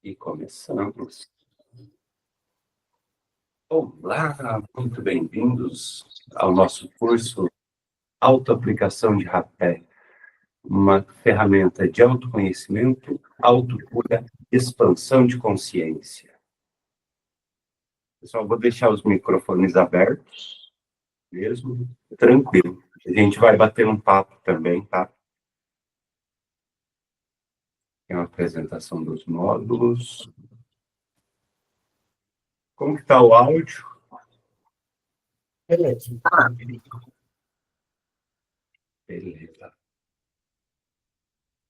E começamos. Olá, muito bem-vindos ao nosso curso Autoaplicação de Rapé, uma ferramenta de autoconhecimento, autocura, expansão de consciência. Pessoal, vou deixar os microfones abertos, mesmo, tranquilo. A gente vai bater um papo também, tá? Tem uma apresentação dos módulos. Como que está o áudio? Beleza. Beleza.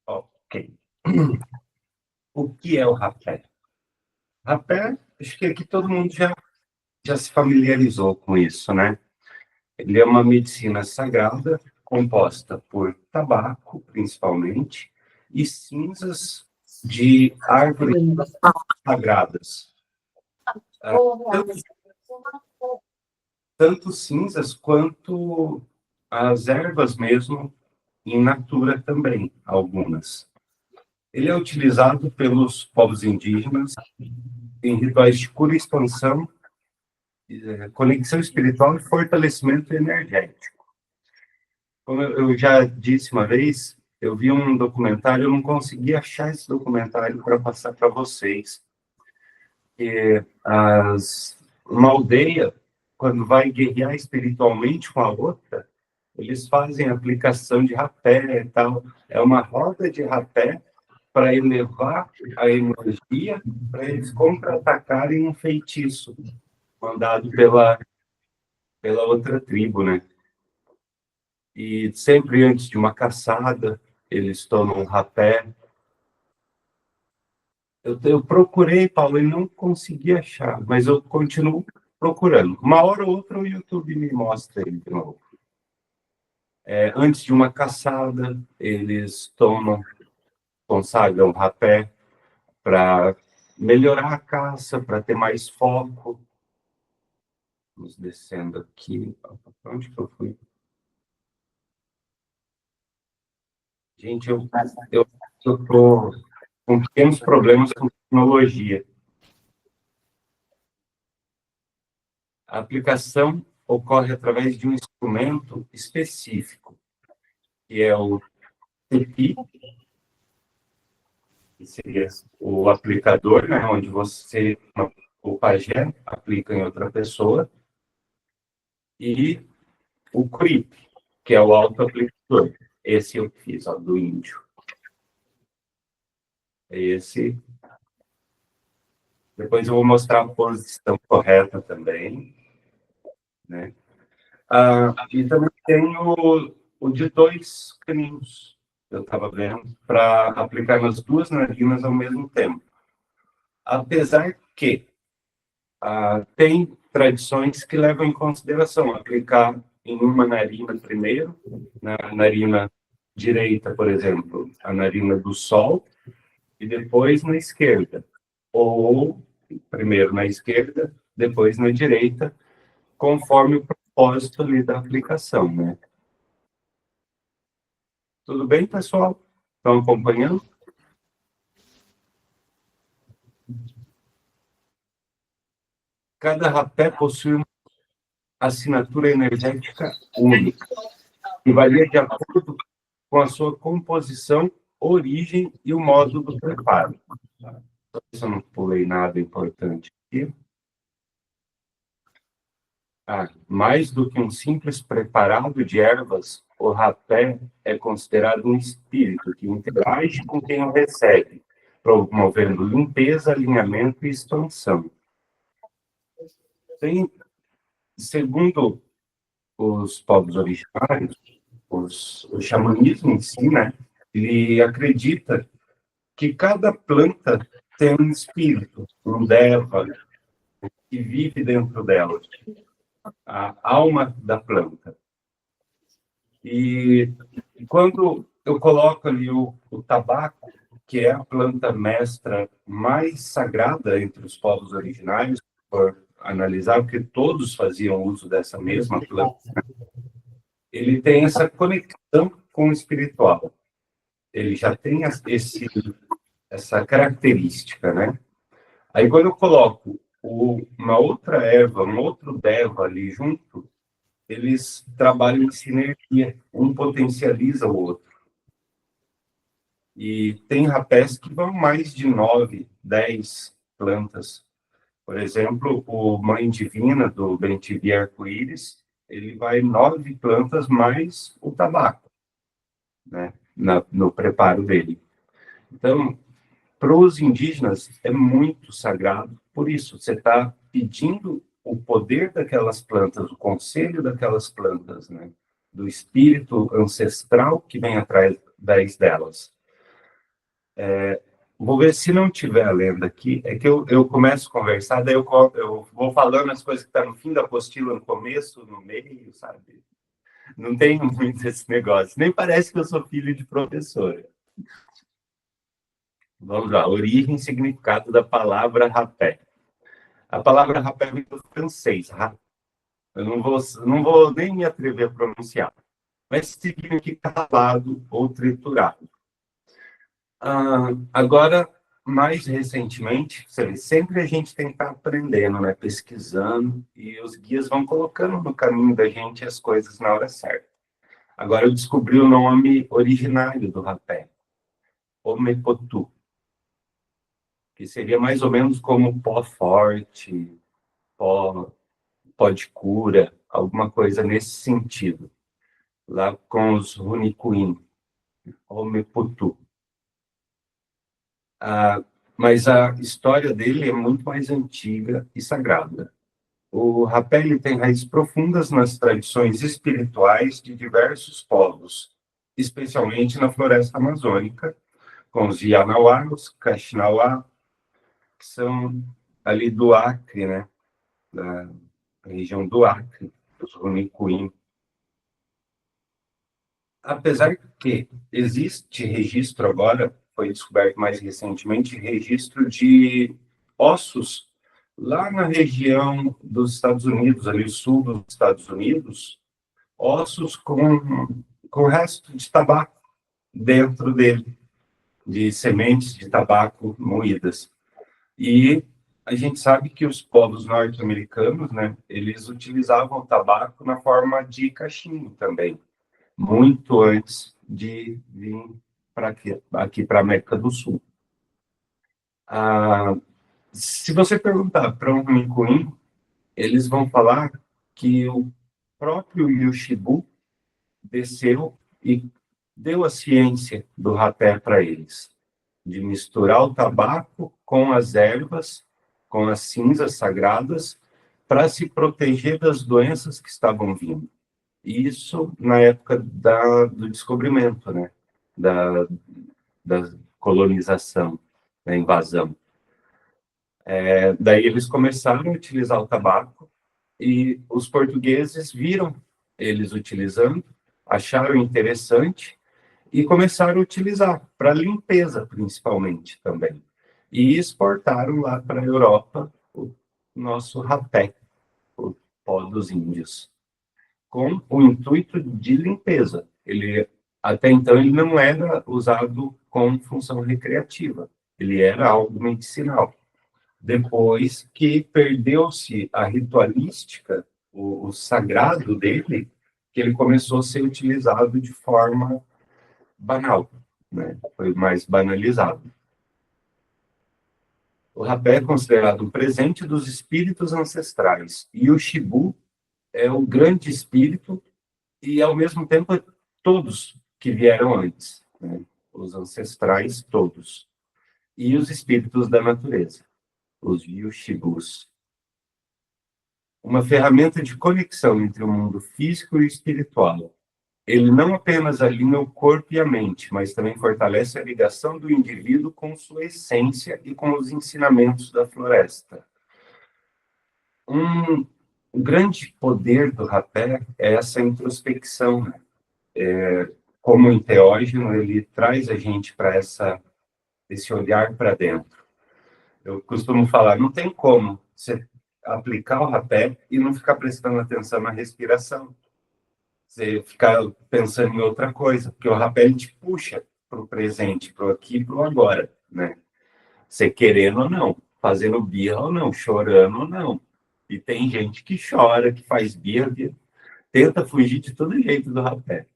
Ok. O que é o rapé? Rapé, acho que aqui todo mundo já se familiarizou com isso, né? Ele é uma medicina sagrada, composta por tabaco, principalmente, e cinzas de árvores sagradas. Tanto cinzas quanto as ervas mesmo, in natura também, algumas. Ele é utilizado pelos povos indígenas em rituais de cura e expansão, conexão espiritual e fortalecimento energético. Como eu já disse uma vez, eu vi um documentário, eu não consegui achar esse documentário para passar para vocês. Uma aldeia, quando vai guerrear espiritualmente com a outra, eles fazem aplicação de rapé e tal. É uma roda de rapé para elevar a energia, para eles contra-atacarem um feitiço mandado pela outra tribo, né? E sempre antes de uma caçada, eles tomam rapé. Eu procurei, Paulo, e não consegui achar, mas eu continuo procurando. Uma hora ou outra o YouTube me mostra ele de novo. Antes de uma caçada, eles consagram rapé para melhorar a caça, para ter mais foco. Vamos descendo aqui. Onde que eu fui? Gente, eu estou com pequenos problemas com tecnologia. A aplicação ocorre através de um instrumento específico, que é o TEPI, que seria o aplicador, né, onde você, o pajé, aplica em outra pessoa, e o CRIP, que é o autoaplicador. Esse eu fiz, ó, do índio. Esse. Depois eu vou mostrar a posição correta também, né? E também tem o de 2 caminhos, eu estava vendo, para aplicar nas duas narinas ao mesmo tempo. Apesar que tem tradições que levam em consideração aplicar em uma narina primeiro, na narina direita, por exemplo, a narina do sol, e depois na esquerda. Ou primeiro na esquerda, depois na direita, conforme o propósito ali da aplicação, né? Tudo bem, pessoal? Estão acompanhando? Cada rapé possui uma assinatura energética única, que varia de acordo com a sua composição, origem e o modo do preparo. Se eu não pulei nada importante aqui. Mais do que um simples preparado de ervas, o rapé é considerado um espírito que interage com quem o recebe, promovendo limpeza, alinhamento e expansão. Segundo os povos originários, o xamanismo em si, né, ele acredita que cada planta tem um espírito, um deva, que vive dentro dela, a alma da planta. E quando eu coloco ali o tabaco, que é a planta mestra mais sagrada entre os povos originários, por analisar, porque todos faziam uso dessa mesma planta, ele tem essa conexão com o espiritual. ele já tem essa característica, né? Aí, quando eu coloco uma outra erva, um outro deva ali junto, eles trabalham em sinergia, um potencializa o outro. E tem rapés que vão mais de 9, 10 plantas. Por exemplo, o Mãe Divina, do Bentivi Arco-Íris, ele vai 9 plantas mais o tabaco, né, no preparo dele. Então, para os indígenas, é muito sagrado. Por isso, você está pedindo o poder daquelas plantas, o conselho daquelas plantas, né, do espírito ancestral que vem atrás delas. Vou ver se não tiver a lenda aqui. É que eu começo a conversar, daí eu vou falando as coisas que estão no fim da apostila, no começo, no meio, sabe? Não tem muito esse negócio. Nem parece que eu sou filho de professora. Vamos lá. Origem e significado da palavra rapé. A palavra rapé vem do francês. Eu não vou nem me atrever a pronunciar. Mas significa ralado ou triturado. Agora, mais recentemente, sempre a gente tem que estar aprendendo, né? Pesquisando, e os guias vão colocando no caminho da gente as coisas na hora certa. Agora eu descobri o nome originário do rapé, Omepotu, que seria mais ou menos como pó forte, pó de cura, alguma coisa nesse sentido, lá com os Runicuim, Omepotu. Mas a história dele é muito mais antiga e sagrada. O rapé ele tem raízes profundas nas tradições espirituais de diversos povos, especialmente na floresta amazônica, com os Yanauá, os Kaxinauá, que são ali do Acre, né? Da região do Acre, dos Runicuim. Apesar que existe registro agora, foi descoberto mais recentemente, registro de ossos lá na região dos Estados Unidos, ali o sul dos Estados Unidos, ossos com resto de tabaco dentro dele, de sementes de tabaco moídas. E a gente sabe que os povos norte-americanos, né, eles utilizavam o tabaco na forma de cachimbo também, muito antes de vir para aqui para a América do Sul. Se você perguntar para um Runicuim, eles vão falar que o próprio Yoshibu desceu e deu a ciência do rapé para eles, de misturar o tabaco com as ervas, com as cinzas sagradas, para se proteger das doenças que estavam vindo. Isso na época do descobrimento, né? Da colonização, da invasão. Daí eles começaram a utilizar o tabaco e os portugueses viram eles utilizando, acharam interessante e começaram a utilizar para limpeza, principalmente, também. E exportaram lá para a Europa o nosso rapé, o pó dos índios, com o intuito de limpeza. Até então, ele não era usado com função recreativa, ele era algo medicinal. Depois que perdeu-se a ritualística, o sagrado dele, que ele começou a ser utilizado de forma banal, né? Foi mais banalizado. O rapé é considerado um presente dos espíritos ancestrais, e o Shibu é o grande espírito e, ao mesmo tempo, todos que vieram antes, né? Os ancestrais todos, e os espíritos da natureza, os Yushibus. Uma ferramenta de conexão entre o mundo físico e o espiritual. Ele não apenas alinha o corpo e a mente, mas também fortalece a ligação do indivíduo com sua essência e com os ensinamentos da floresta. Um grande poder do rapé é essa introspecção, né? Como enteógeno, ele traz a gente para esse olhar para dentro. Eu costumo falar, não tem como você aplicar o rapé e não ficar prestando atenção na respiração. Você ficar pensando em outra coisa, porque o rapé ele te puxa para o presente, para o aqui e para o agora, né? Você querendo ou não, fazendo birra ou não, chorando ou não. E tem gente que chora, que faz birra, que tenta fugir de todo jeito do rapé.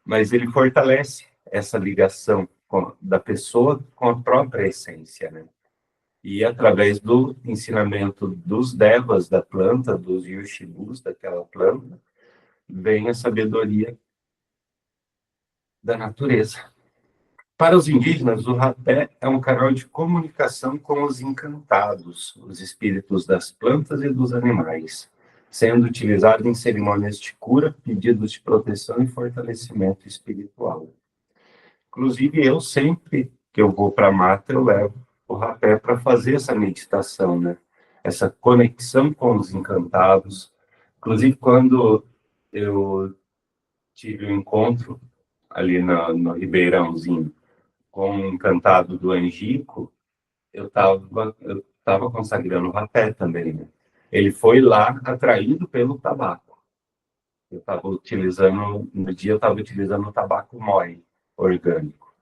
Mas ele fortalece essa ligação da pessoa com a própria essência, né? E através do ensinamento dos devas da planta, dos yushibus daquela planta, vem a sabedoria da natureza. Para os indígenas, o rapé é um canal de comunicação com os encantados, os espíritos das plantas e dos animais, sendo utilizado em cerimônias de cura, pedidos de proteção e fortalecimento espiritual. Inclusive, eu sempre que eu vou para a mata, eu levo o rapé para fazer essa meditação, né? Essa conexão com os encantados. Inclusive, quando eu tive um encontro ali no Ribeirãozinho com um encantado do Angico, eu tava consagrando o rapé também, né? Ele foi lá atraído pelo tabaco. No dia eu estava utilizando o tabaco mói orgânico,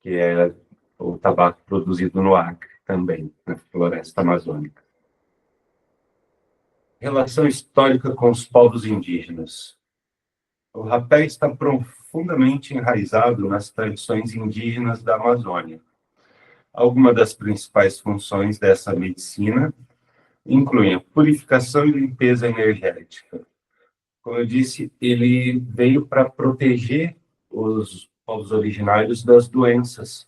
que é o tabaco produzido no Acre também, na floresta amazônica. Relação histórica com os povos indígenas. O rapé está profundamente enraizado nas tradições indígenas da Amazônia. Algumas das principais funções dessa medicina incluem a purificação e limpeza energética. Como eu disse, ele veio para proteger os povos originários das doenças.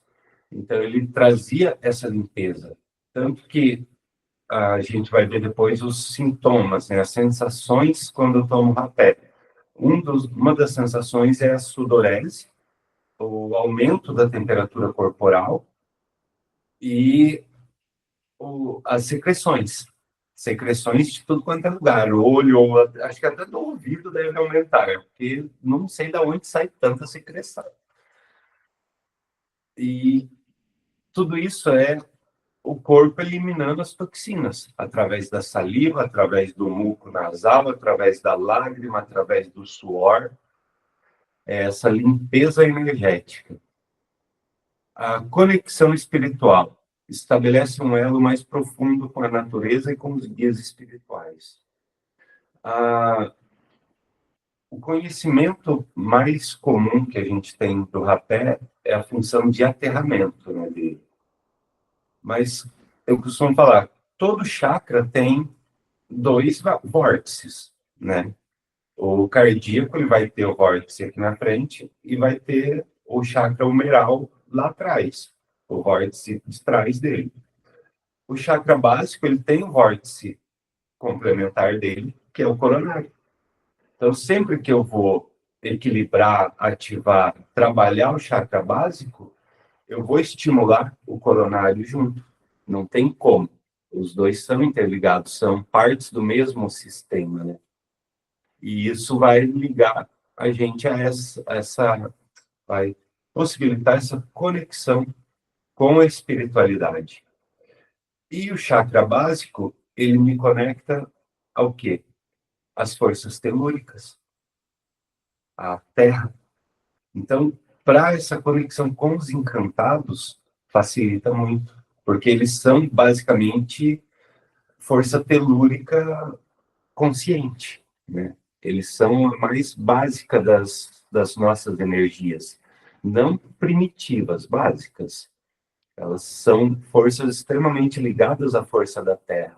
Então, ele trazia essa limpeza. Tanto que a gente vai ver depois os sintomas, né? As sensações quando eu tomo rapé. Uma das sensações é a sudorese, o aumento da temperatura corporal e as secreções. Secreções de tudo quanto é lugar. O olho, acho que até do ouvido deve aumentar, porque não sei de onde sai tanta secreção. E tudo isso é o corpo eliminando as toxinas, através da saliva, através do muco nasal, através da lágrima, através do suor. É essa limpeza energética. A conexão espiritual estabelece um elo mais profundo com a natureza e com os guias espirituais. O conhecimento mais comum que a gente tem do rapé é a função de aterramento, né, dele. Mas eu costumo falar, todo chakra tem 2 vórtices, né? O cardíaco, ele vai ter o vórtice aqui na frente e vai ter o chakra humeral lá atrás, o vórtice de trás dele. O chakra básico, ele tem o vórtice complementar dele, que é o coronário. Então, sempre que eu vou equilibrar, ativar, trabalhar o chakra básico, eu vou estimular o coronário junto. Não tem como. Os dois são interligados, são partes do mesmo sistema, né? E isso vai ligar a gente a vai possibilitar essa conexão com a espiritualidade. E o chakra básico, ele me conecta ao quê? As forças telúricas, à terra. Então, para essa conexão com os encantados, facilita muito, porque eles são basicamente força telúrica consciente, né? Eles são a mais básica das nossas energias, não primitivas, básicas. Elas são forças extremamente ligadas à força da Terra,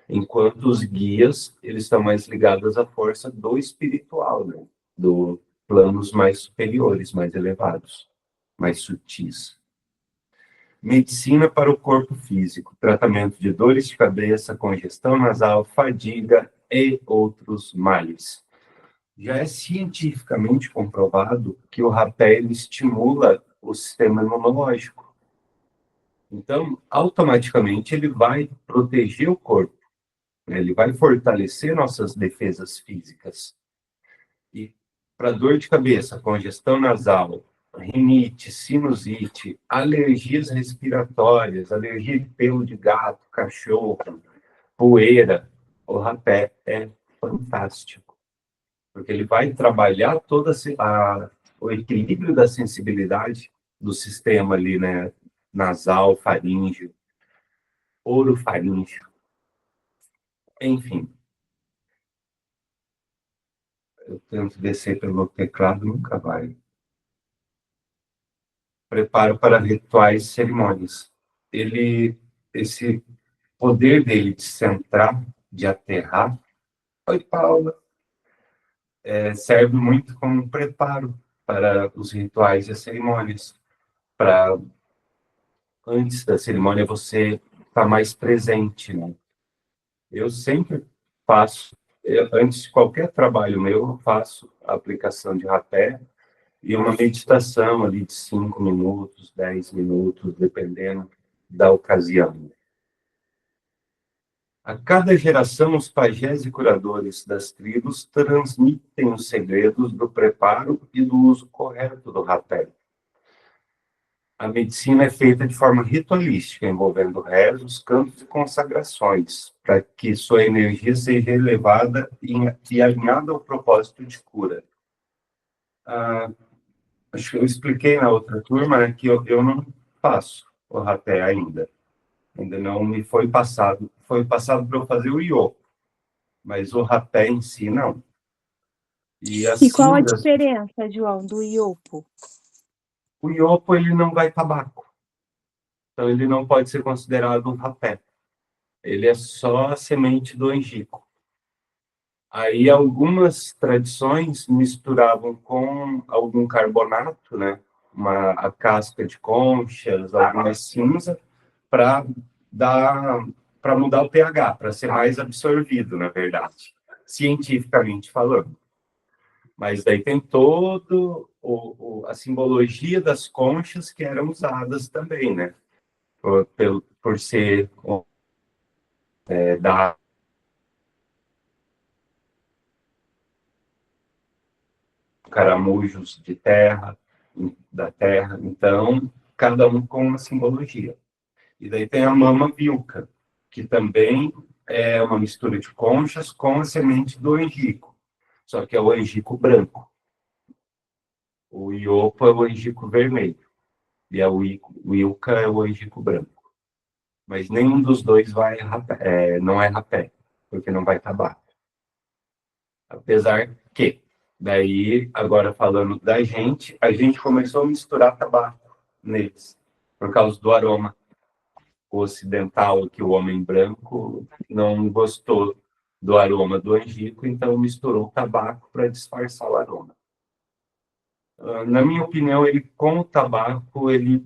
enquanto os guias, eles estão mais ligados à força do espiritual, né? Do planos mais superiores, mais elevados, mais sutis. Medicina para o corpo físico, tratamento de dores de cabeça, congestão nasal, fadiga e outros males. Já é cientificamente comprovado que o rapé ele estimula o sistema imunológico. Então, automaticamente, ele vai proteger o corpo, né? Ele vai fortalecer nossas defesas físicas. E para dor de cabeça, congestão nasal, rinite, sinusite, alergias respiratórias, alergia de pelo de gato, cachorro, poeira, o rapé é fantástico, porque ele vai trabalhar toda a o equilíbrio da sensibilidade do sistema ali, né? Nasal, faríngeo, orofaríngeo, enfim. Eu tento descer pelo teclado, nunca vai. Preparo para rituais e cerimônias. Esse poder dele de centrar, de aterrar, oi, Paula, serve muito como preparo para os rituais e as cerimônias. Para antes da cerimônia você estar mais presente, né? Eu sempre faço, antes de qualquer trabalho meu, eu faço a aplicação de rapé e uma meditação ali de 5 minutos, 10 minutos, dependendo da ocasião. A cada geração, os pajés e curadores das tribos transmitem os segredos do preparo e do uso correto do rapé. A medicina é feita de forma ritualística, envolvendo rezos, cantos e consagrações, para que sua energia seja elevada e alinhada ao propósito de cura. Acho que eu expliquei na outra turma, né, que eu não faço o rapé ainda. Ainda não me foi passado. Foi passado para eu fazer o iopo, mas o rapé em si, não. E E qual a assim, diferença, João, do iopo? o iopo, ele não vai tabaco. Então, ele não pode ser considerado um rapé. Ele é só a semente do angico. Aí, algumas tradições misturavam com algum carbonato, né? A casca de conchas, alguma cinza, para para mudar o pH, para ser mais absorvido, na verdade, cientificamente falando. Mas daí tem todo a simbologia das conchas que eram usadas também, né? Por ser da caramujos de terra, da terra. Então, cada um com uma simbologia. E daí tem a mama vilca, que também é uma mistura de conchas com a semente do angico, só que é o angico branco. O iopo é o angico vermelho e a wilca é o angico branco. Mas nenhum dos dois não é rapé, porque não vai tabaco. Apesar que, daí, agora falando da gente, a gente começou a misturar tabaco neles, por causa do aroma. O ocidental, que o homem branco não gostou do aroma do angico, então misturou o tabaco para disfarçar o aroma. Na minha opinião, ele com o tabaco, ele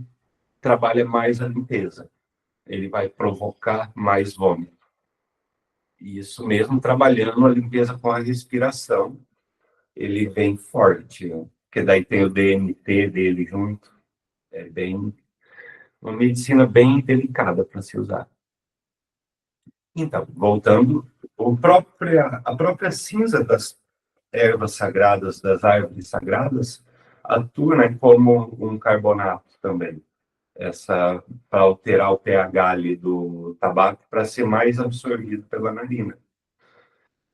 trabalha mais a limpeza. Ele vai provocar mais vômito. E isso mesmo, trabalhando a limpeza com a respiração, ele vem forte, né? Porque daí tem o DMT dele junto. É bem uma medicina bem delicada para se usar. Então, voltando, a própria cinza das ervas sagradas, das árvores sagradas, atua, né, como um carbonato também, para alterar o pH ali do tabaco para ser mais absorvido pela narina.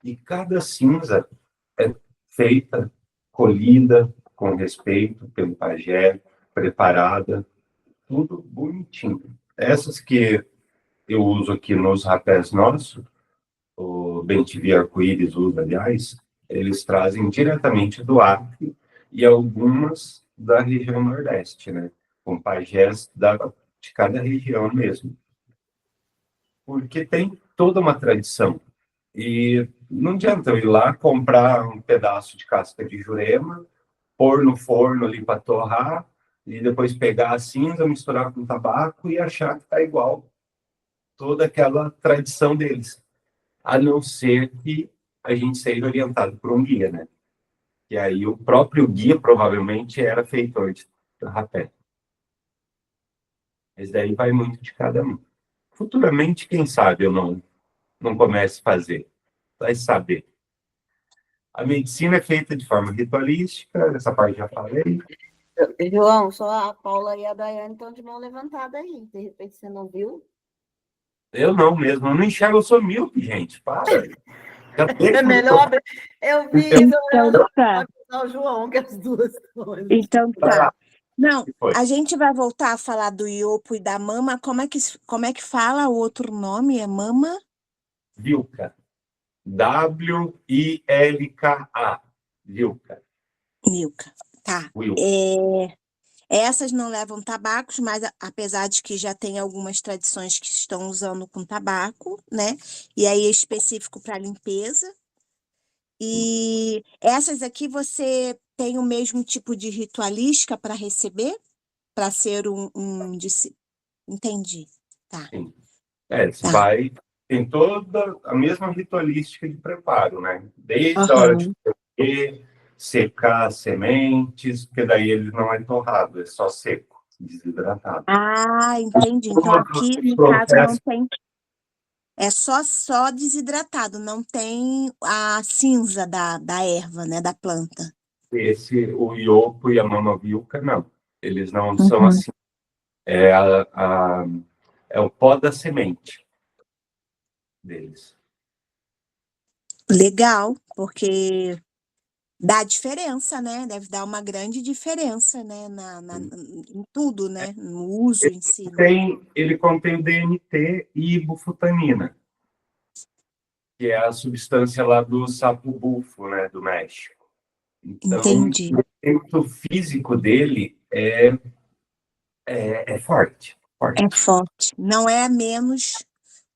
E cada cinza é feita, colhida com respeito pelo pajé, preparada, tudo bonitinho. Essas que eu uso aqui nos rapés nossos, o Bem-Te-Vi Arco-Íris usa, aliás, eles trazem diretamente do Acre e algumas da região Nordeste, né? Com pajés de cada região mesmo. Porque tem toda uma tradição. E não adianta eu ir lá comprar um pedaço de casca de jurema, pôr no forno ali para torrar, e depois pegar a cinza, misturar com tabaco e achar que está igual toda aquela tradição deles. A não ser que a gente seja orientado por um guia, né? E aí o próprio guia provavelmente era feitor de rapé. Mas daí vai muito de cada um. Futuramente, quem sabe eu não comece a fazer. Vai saber. A medicina é feita de forma ritualística, essa parte já falei. João, só a Paula e a Daiane estão de mão levantada aí. De repente você não viu? Eu não mesmo, eu não enxergo, eu sou míope, gente. Para. É melhor. Eu vi Então, tá. só o João, que as duas coisas. Então Vai tá. lá, Não, que foi? a gente vai voltar a falar do iopo e da mama. Como é que fala o outro nome? É mama? Vilca. Wilka. Vilca. Milka. Tá. Will. Essas não levam tabacos, mas apesar de que já tem algumas tradições que estão usando com tabaco, né? E aí é específico para limpeza. E essas aqui você tem o mesmo tipo de ritualística para receber? Para ser Entendi. Tá, Sim. Você tá. vai. Tem toda a mesma ritualística de preparo, né? Desde a hora de Aham. colher, secar as sementes, porque daí ele não é torrado, é só seco, desidratado. Ah, entendi. Então Todo aqui, no caso, não processo, tem. É só desidratado, não tem a cinza da erva, né? Da planta. o iopo e a mamavilca, não. Eles não são Uhum. assim. É, é o pó da semente deles. Legal, porque dá diferença, né? Deve dar uma grande diferença, né? Em tudo, né? No uso em si, né? Ele contém o DMT e ibufotanina, que é a substância lá do sapo bufo, né, do México. Então, Entendi. o efeito físico dele é forte, É forte. forte. Não é menos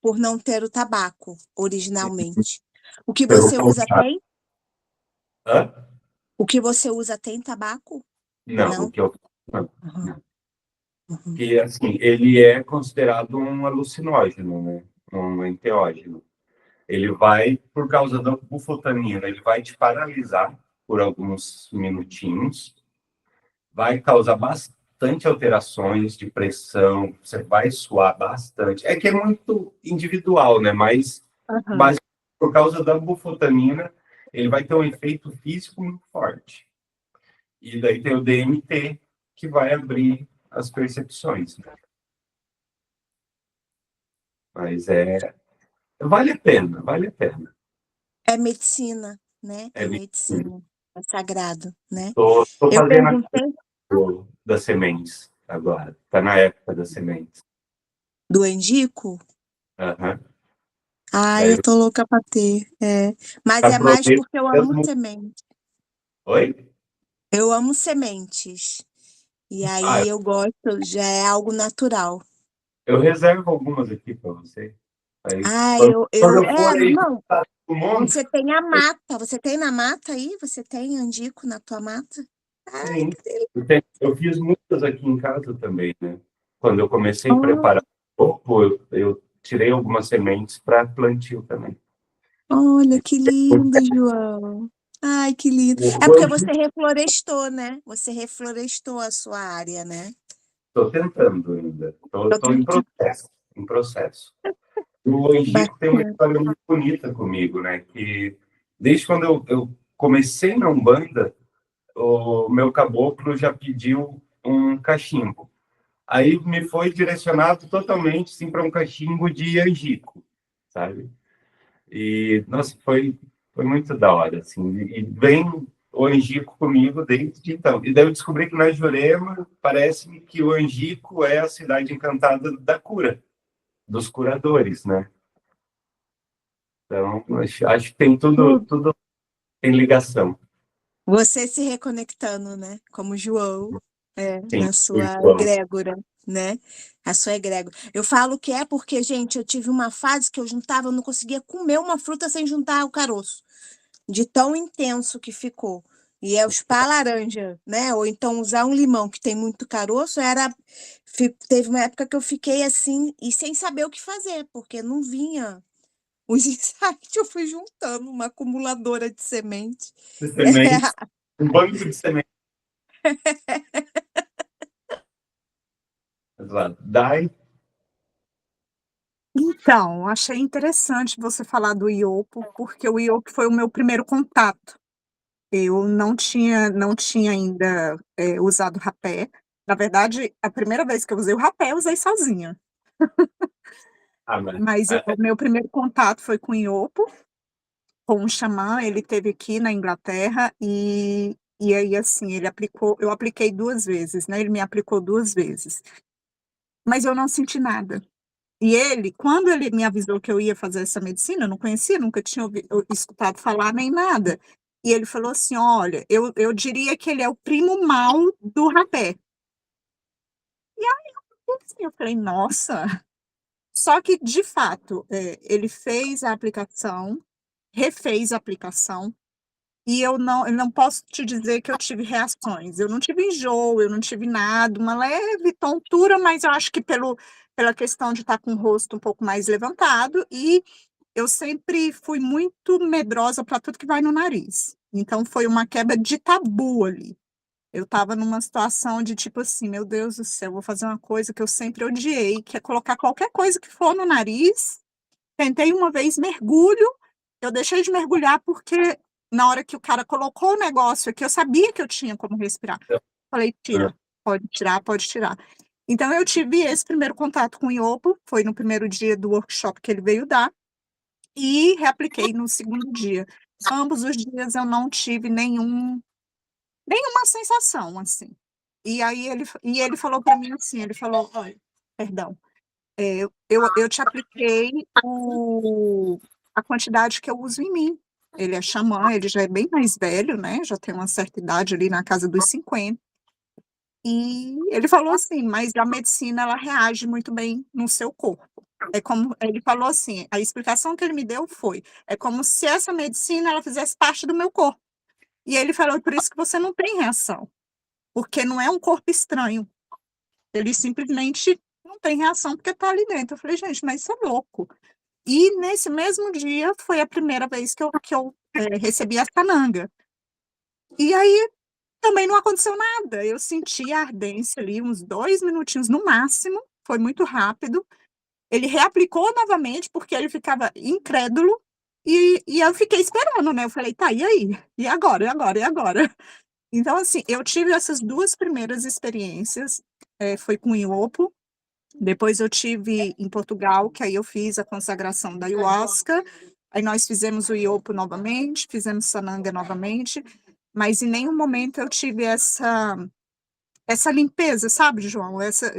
por não ter o tabaco originalmente. O que Pelo você usa contrário. tem? Hã? O que você usa tem tabaco? Não, o Não? que eu... Não, Uhum, não. uhum. Porque, assim, ele é considerado um alucinógeno, né? Um enteógeno. Ele vai, por causa da bufotanina, ele vai te paralisar por alguns minutinhos, vai causar bastante alterações de pressão, você vai suar bastante. É que é muito individual, né? Aham. Mas por causa da bufotanina, ele vai ter um efeito físico muito forte. E daí tem o DMT, que vai abrir as percepções, né? Mas vale a pena, vale a pena. É medicina, né? É, É medicina. É sagrado, né? tô Eu fazendo a perguntei das sementes agora. Está na época das sementes. do Andico. Aham. Ai, Daí eu tô louca pra ter. É. Mas é mais aproveito porque eu amo mesmo. semente. Oi? Eu amo sementes. E Ah, aí eu gosto, já é algo natural. eu reservo algumas aqui para você. Aí, Ah, quando eu for aí não, no mundo, você tem a mata, você tem na mata aí? Você tem andico na tua mata? Ai, sim. que delícia. Eu fiz muitas aqui em casa também, né? Quando eu comecei a Oh, preparar o coco, eu tirei algumas sementes para plantio também. olha que lindo, João. Ai, que lindo. É porque Hoje você reflorestou, né? Você reflorestou a sua área, né? estou tentando ainda. Eu Estou em tento. processo, em processo. O Angico tem uma Bacana. história muito bonita comigo, né? Que desde quando eu comecei na Umbanda, o meu caboclo já pediu um cachimbo. Aí me foi direcionado totalmente sim, para um cachimbo de Angico, sabe? E, nossa, foi muito da hora, assim. E vem o Angico comigo desde então. E daí eu descobri que na Jurema parece-me que o Angico é a cidade encantada da cura, dos curadores, né? Então, acho que tem tudo tem ligação. Você se reconectando, né? Como João, Sim, na o sua João. egrégora, né? A sua egrégora. Eu falo que é porque, gente, eu tive uma fase que eu não conseguia comer uma fruta sem juntar o caroço, de tão intenso que ficou. E é os pá laranja, né? Ou então usar um limão que tem muito caroço, teve uma época que eu fiquei assim e sem saber o que fazer, porque não vinha os insights, eu fui juntando uma acumuladora de semente. De sementes, um banco de sementes lá. Daí, Então, achei interessante você falar do iopo, porque o iopo foi o meu primeiro contato. Eu não tinha ainda usado rapé. Na verdade, a primeira vez que eu usei o rapé, eu usei sozinha. mas, Mas o meu primeiro contato foi com o iopo, com um xamã. Ele esteve aqui na Inglaterra e E aí, assim, eu apliquei 2 vezes, né? Ele me aplicou 2 vezes, mas eu não senti nada. E ele, quando ele me avisou que eu ia fazer essa medicina, eu não conhecia, nunca tinha escutado falar nem nada. E ele falou assim: olha, eu diria que ele é o primo mal do rapé. E aí assim, eu falei, nossa. Só que, de fato, ele fez a aplicação, refez a aplicação, e eu não posso te dizer que eu tive reações. Eu não tive enjoo, eu não tive nada, uma leve tontura, mas eu acho que pela questão de estar com o rosto um pouco mais levantado, e eu sempre fui muito medrosa para tudo que vai no nariz. Então, foi uma quebra de tabu ali. Eu estava numa situação de tipo assim, meu Deus do céu, vou fazer uma coisa que eu sempre odiei, que é colocar qualquer coisa que for no nariz. Tentei uma vez mergulho, eu deixei de mergulhar porque na hora que o cara colocou o negócio aqui, eu sabia que eu tinha como respirar. Falei, tira, pode tirar, pode tirar. Então eu tive esse primeiro contato com o iopo, foi no primeiro dia do workshop que ele veio dar, e reapliquei no segundo dia. Ambos os dias eu não tive nenhuma sensação, assim. E ele falou para mim assim, ele falou, olha, perdão, eu te apliquei a quantidade que eu uso em mim. Ele é xamã, ele já é bem mais velho, né? Já tem uma certa idade ali na casa dos 50. E ele falou assim, mas a medicina ela reage muito bem no seu corpo. É como ele falou assim, a explicação que ele me deu foi, é como se essa medicina ela fizesse parte do meu corpo. E ele falou, por isso que você não tem reação, porque não é um corpo estranho. Ele simplesmente não tem reação porque está ali dentro. Eu falei, gente, mas isso é louco. E nesse mesmo dia foi a primeira vez que eu recebi a cananga. E aí também não aconteceu nada. Eu senti a ardência ali, uns 2 minutinhos no máximo, foi muito rápido. Ele reaplicou novamente, porque ele ficava incrédulo, e eu fiquei esperando, né? Eu falei, tá, e aí? E agora? E agora? E agora? Então, assim, eu tive essas 2 primeiras experiências, foi com o iopo. Depois eu tive em Portugal, que aí eu fiz a consagração da ayahuasca, aí nós fizemos o iopo novamente, fizemos sananga novamente, mas em nenhum momento eu tive essa limpeza, sabe, João?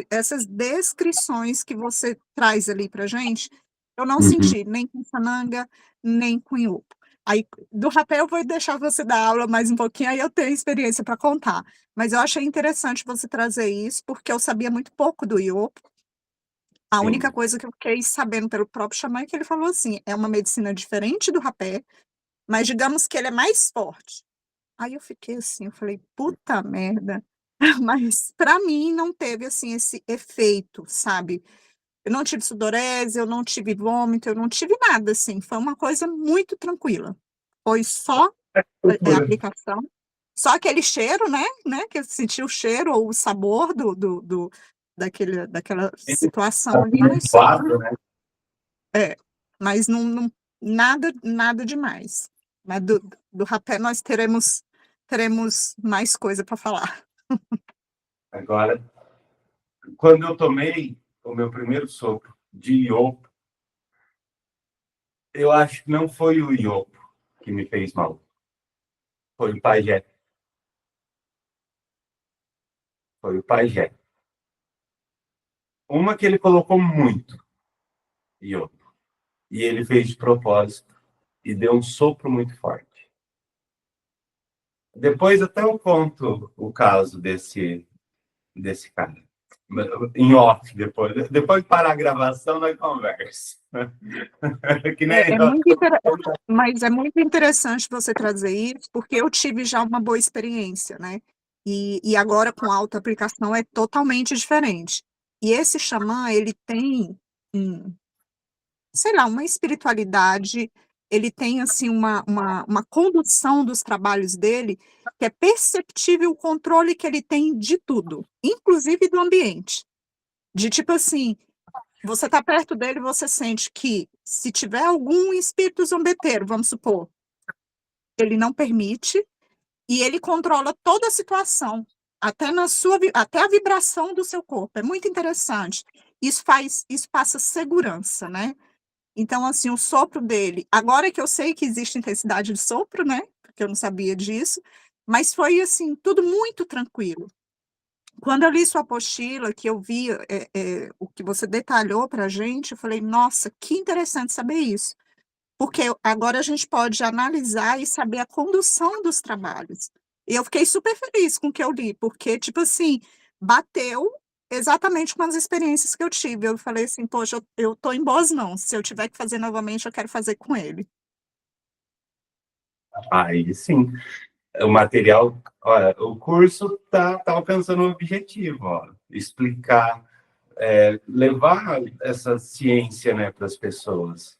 Essas descrições que você traz ali pra gente, eu não Uhum. senti, nem com sananga, nem com iopo. Aí, do rapé eu vou deixar você dar aula mais um pouquinho, aí eu tenho experiência para contar. Mas eu achei interessante você trazer isso, porque eu sabia muito pouco do iopo. A única Sim. coisa que eu fiquei sabendo pelo próprio xamã é que ele falou assim, é uma medicina diferente do rapé, mas digamos que ele é mais forte. Aí eu fiquei assim, eu falei, puta merda. Mas para mim não teve assim esse efeito, sabe? Eu não tive sudorese, eu não tive vômito, eu não tive nada assim. Foi uma coisa muito tranquila. Foi só a Loucura. aplicação, só aquele cheiro, né? Que eu senti o cheiro ou o sabor daquela situação Tá ali, mas só. tumultuado, né? É, mas nada demais. Mas do rapé nós teremos mais coisa para falar. Agora, quando eu tomei o meu primeiro sopro de iopo, eu acho que não foi o iopo que me fez mal. Foi o pajé. Foi o pajé. Uma que ele colocou muito iopo. E ele fez de propósito. E deu um sopro muito forte. Depois até eu conto o caso desse cara. Em off, depois que parar a gravação, nós conversa. Que nem É mas é muito interessante você trazer isso, porque eu tive já uma boa experiência, né? E agora com a autoaplicação é totalmente diferente. E esse xamã, ele tem, sei lá, uma espiritualidade, ele tem, assim, uma condução dos trabalhos dele, que é perceptível o controle que ele tem de tudo, inclusive do ambiente. De tipo assim, você está perto dele, você sente que se tiver algum espírito zombeteiro, vamos supor, ele não permite e ele controla toda a situação, até a vibração do seu corpo. É muito interessante. Isso passa segurança, né? Então, assim, o sopro dele, agora que eu sei que existe intensidade de sopro, né? Porque eu não sabia disso, Mas foi, assim, tudo muito tranquilo. Quando eu li sua apostila, que eu vi o que você detalhou para a gente, eu falei, nossa, que interessante saber isso. Porque agora a gente pode analisar e saber a condução dos trabalhos. E eu fiquei super feliz com o que eu li, porque, tipo assim, bateu exatamente com as experiências que eu tive. Eu falei assim, poxa, eu tô em boas mãos. Se eu tiver que fazer novamente, eu quero fazer com ele. Aí sim, o material, olha, o curso tá alcançando o objetivo, ó, explicar, levar essa ciência, né, para as pessoas.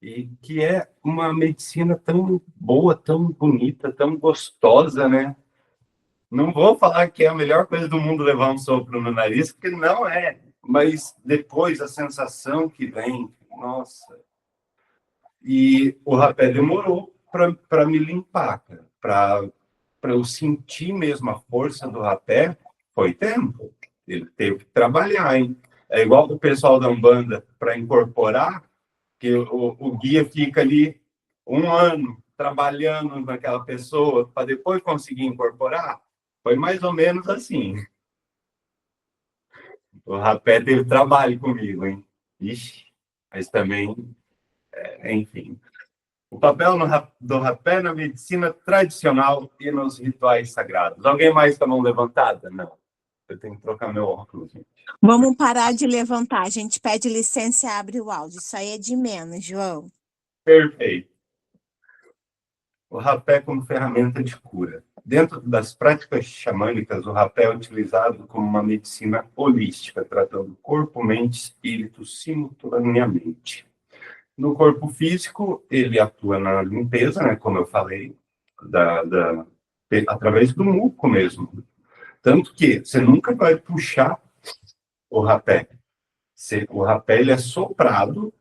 E que é uma medicina tão boa, tão bonita, tão gostosa, né? Não vou falar que é a melhor coisa do mundo levar um sopro no nariz, porque não é. Mas depois a sensação que vem, nossa. E o rapé demorou para me limpar, para eu sentir mesmo a força do rapé, foi tempo. Ele teve que trabalhar, hein? É igual o pessoal da Umbanda, para incorporar, que o guia fica ali 1 ano trabalhando naquela pessoa para depois conseguir incorporar. Foi mais ou menos assim. O rapé teve trabalho comigo, hein? Ixi, mas também, enfim. O papel do rapé na medicina tradicional e nos rituais sagrados. Alguém mais com a mão levantada? Não. Eu tenho que trocar meu óculos, gente. Vamos parar de levantar. A gente pede licença e abre o áudio. Isso aí é de menos, João. Perfeito. O rapé como ferramenta de cura. Dentro das práticas xamânicas, o rapé é utilizado como uma medicina holística, tratando corpo, mente e espírito simultaneamente. No corpo físico, ele atua na limpeza, né, como eu falei, através do muco mesmo. Tanto que você nunca vai puxar o rapé. O rapé ele é soprado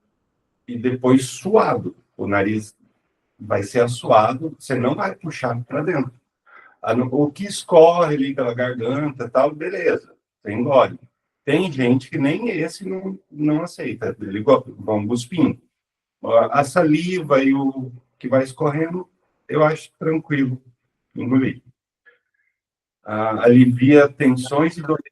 e depois suado. O nariz vai ser assoado, você não vai puxar para dentro. O que escorre ali pela garganta, tal, beleza, você engole. Tem gente que nem esse não aceita, ele vão cuspindo. A saliva e o que vai escorrendo, eu acho tranquilo engolir. Alivia tensões e dores.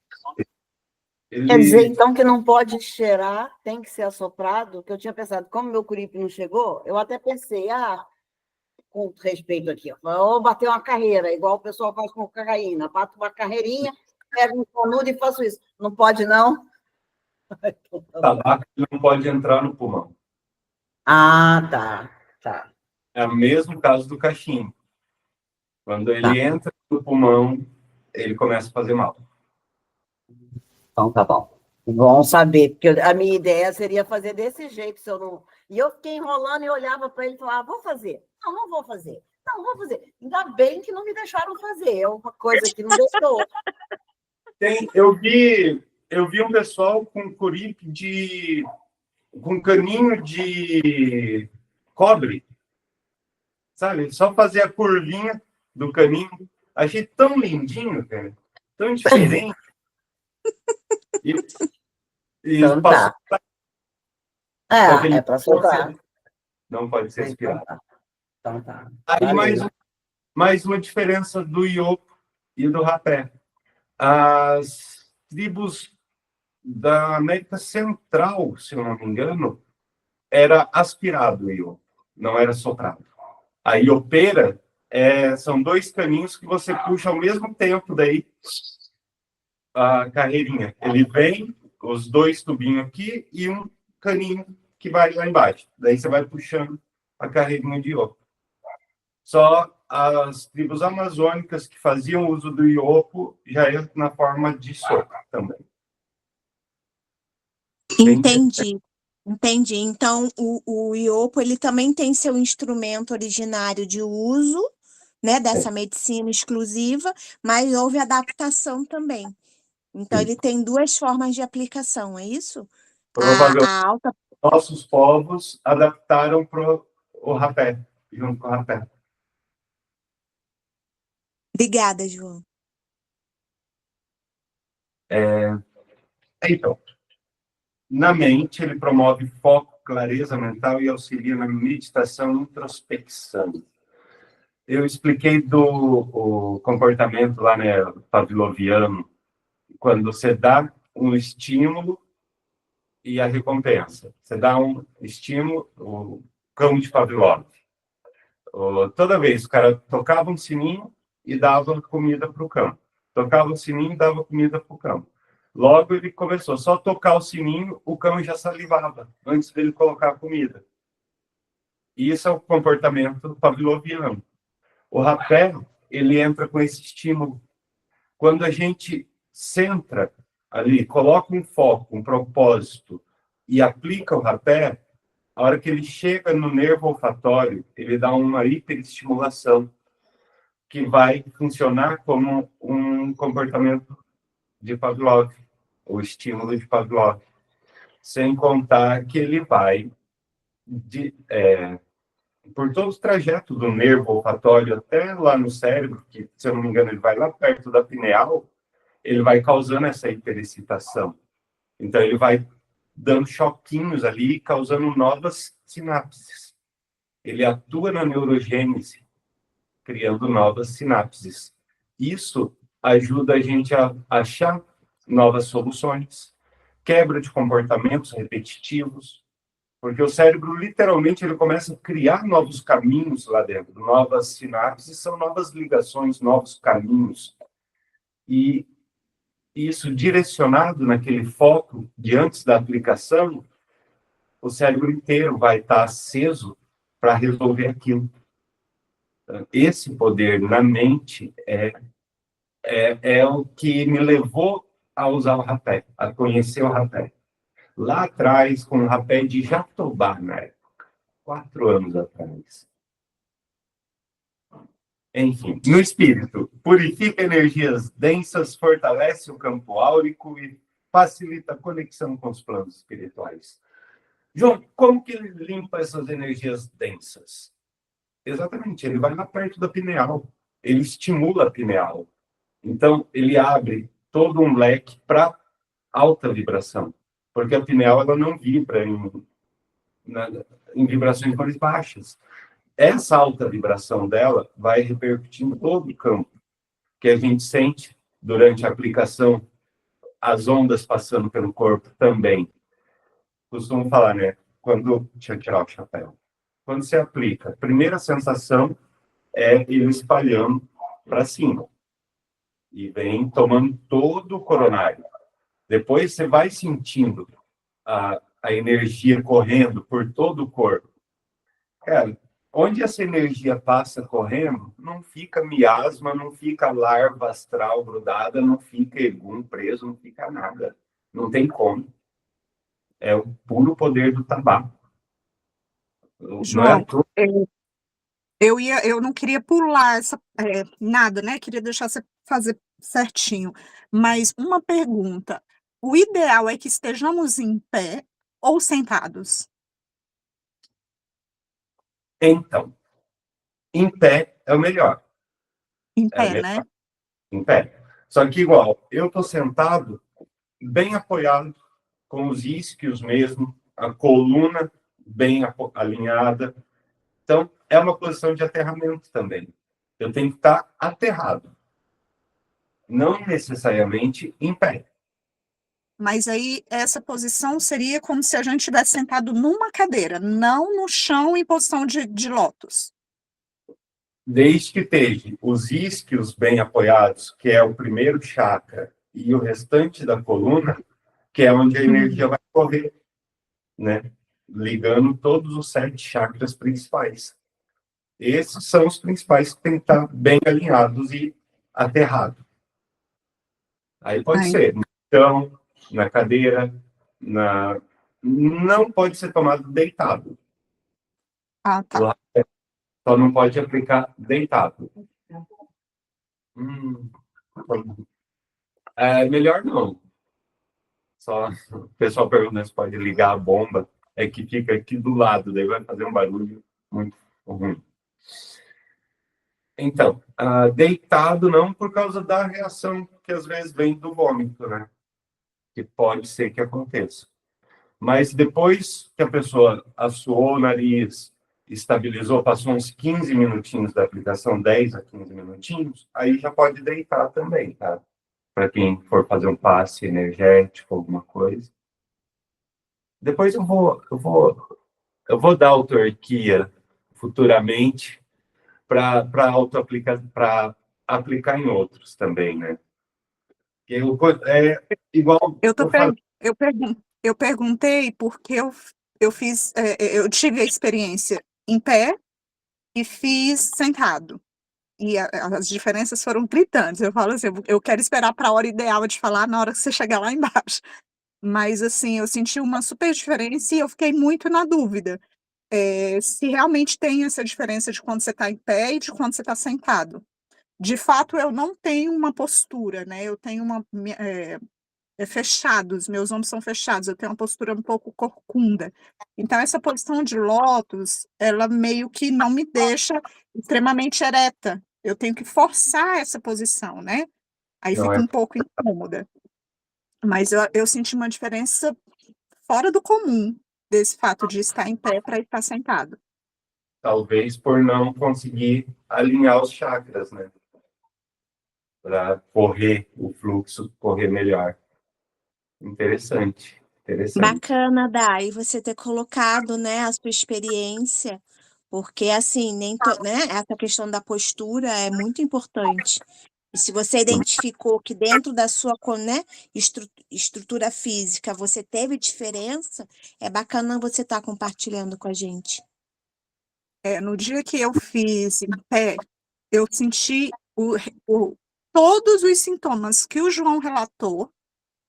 Quer dizer, então, que não pode cheirar, tem que ser assoprado, que eu tinha pensado, como meu curipe não chegou, eu até pensei, com respeito aqui, vou bater uma carreira, igual o pessoal faz com cocaína, bato uma carreirinha, pego um canudo e faço isso. Não pode, não? Tabaco não pode entrar no pulmão. Tá. É o mesmo caso do cachimbo. Quando ele entra no pulmão, ele começa a fazer mal. Então, tá bom. Bom saber, porque a minha ideia seria fazer desse jeito, se eu não... E eu fiquei enrolando e olhava para ele e falava, vou fazer. Não vou fazer. Não, vou fazer. Ainda bem que não me deixaram fazer. É uma coisa que não deixou. Eu vi um pessoal com curipe com caninho de cobre, sabe? Só fazer a curvinha do caninho. Achei tão lindinho, cara. Tão diferente. E Então passou. tá. É para soltar. Não pode ser aspirado. Então tá. Aí mais uma diferença do iopo e do rapé. As tribos da América Central, se eu não me engano, era aspirado o iopo, não era soprado. A iopeira são 2 caninhos que você puxa ao mesmo tempo daí a carreirinha. Ele vem, os 2 tubinhos aqui e um caninho que vai lá embaixo. Daí você vai puxando a carreirinha de iopo. Só as tribos amazônicas que faziam uso do iopo já é na forma de sopro também. Entendi. Então, o iopo, ele também tem seu instrumento originário de uso, né, dessa medicina exclusiva, mas houve adaptação também. Então, ele tem 2 formas de aplicação, é isso? Provavelmente A alta... nossos povos adaptaram para o rapé, junto com o rapé. Obrigada, João. Então, na mente, ele promove foco, clareza mental e auxilia na meditação e introspecção. eu expliquei o comportamento lá, né, pavloviano, quando você dá um estímulo e a recompensa. Você dá um estímulo, o cão de Pavlov. Toda vez o cara tocava um sininho e dava comida para o cão. Tocava o sininho e dava comida para o cão. Logo ele começou só a tocar o sininho, o cão já salivava antes dele colocar a comida. E isso é o comportamento pavloviano. O rapé, ele entra com esse estímulo. Quando a gente centra ali, coloca um foco, um propósito e aplica o rapé, a hora que ele chega no nervo olfatório, ele dá uma hiperestimulação que vai funcionar como um comportamento de Pavlov, o estímulo de Pavlov. Sem contar que ele vai por todo o trajeto do nervo olfatório até lá no cérebro, que, se eu não me engano, ele vai lá perto da pineal, ele vai causando essa hiperexcitação. Então, ele vai dando choquinhos ali, causando novas sinapses. Ele atua na neurogênese, criando novas sinapses. Isso ajuda a gente a achar novas soluções, quebra de comportamentos repetitivos, porque o cérebro, literalmente, ele começa a criar novos caminhos lá dentro, novas sinapses, são novas ligações, novos caminhos. E isso direcionado naquele foco de antes da aplicação, o cérebro inteiro vai estar aceso para resolver aquilo. Esse poder na mente é o que me levou a usar o rapé, a conhecer o rapé. Lá atrás, com o rapé de Jatobá, na época, 4 anos atrás. Enfim, no espírito, purifica energias densas, fortalece o campo áurico e facilita a conexão com os planos espirituais. João, como que ele limpa essas energias densas? Exatamente, ele vai lá perto da pineal, ele estimula a pineal. Então, ele abre todo um leque para alta vibração, porque a pineal ela não vibra em vibrações mais baixas. Essa alta vibração dela vai repercutir em todo o campo, que a gente sente durante a aplicação, as ondas passando pelo corpo também. Costumo falar, né? Deixa eu tirar o chapéu. Quando você aplica, a primeira sensação é ele espalhando para cima. E vem tomando todo o coronário. Depois você vai sentindo a energia correndo por todo o corpo. Cara, onde essa energia passa correndo, não fica miasma, não fica larva astral grudada, não fica egum preso, não fica nada. Não tem como. É o puro poder do tabaco. Não é à João, toa. eu não queria pular nada, né? Queria deixar você fazer certinho. Mas uma pergunta: o ideal é que estejamos em pé ou sentados? Então, em pé é o melhor. Em É pé, melhor né? em pé. Só que igual, eu estou sentado, bem apoiado, com os isquios mesmo, a coluna bem alinhada. Então, é uma posição de aterramento também. Eu tenho que estar aterrado, não necessariamente em pé. Mas aí essa posição seria como se a gente estivesse sentado numa cadeira, não no chão em posição de lótus. Desde que esteja os isquios bem apoiados, que é o primeiro chakra, e o restante da coluna, que é onde a energia vai correr, né? Ligando todos os 7 chakras principais. Esses são os principais que têm que estar bem alinhados e aterrados. Aí pode ser no chão, na cadeira, não pode ser tomado deitado. Ah, tá. Só não pode aplicar deitado. Melhor não. Só o pessoal pergunta se pode ligar a bomba, é que fica aqui do lado, daí vai fazer um barulho muito ruim. Então, deitado não por causa da reação que às vezes vem do vômito, né? Que pode ser que aconteça. Mas depois que a pessoa assoou o nariz, estabilizou, passou uns 15 minutinhos da aplicação, 10 a 15 minutinhos, aí já pode deitar também, tá? Para quem for fazer um passe energético, alguma coisa. Depois eu vou dar autarquia futuramente para aplicar em outros também, né? É igual eu falei. Eu perguntei porque eu tive a experiência em pé e fiz sentado. E as diferenças foram gritantes. Eu falo assim, eu quero esperar para a hora ideal de falar na hora que você chegar lá embaixo. Mas, assim, eu senti uma super diferença e eu fiquei muito na dúvida. Se realmente tem essa diferença de quando você está em pé e de quando você está sentado. De fato, eu não tenho uma postura, né? Eu tenho fechados, meus ombros são fechados, eu tenho uma postura um pouco corcunda. Então, essa posição de lótus, ela meio que não me deixa extremamente ereta. Eu tenho que forçar essa posição, né? Aí Não fica é, um pouco incômoda. Mas eu senti uma diferença fora do comum desse fato de estar em pé para estar sentado. talvez por não conseguir alinhar os chakras, né? Para correr o fluxo, correr melhor. Interessante, interessante. Bacana, Dai, você ter colocado, né, a sua experiência, porque assim, né, essa questão da postura é muito importante. E se você identificou que dentro da sua, né, estrutura física você teve diferença, é bacana você estar compartilhando com a gente. No dia que eu fiz em pé, eu senti todos os sintomas que o João relatou,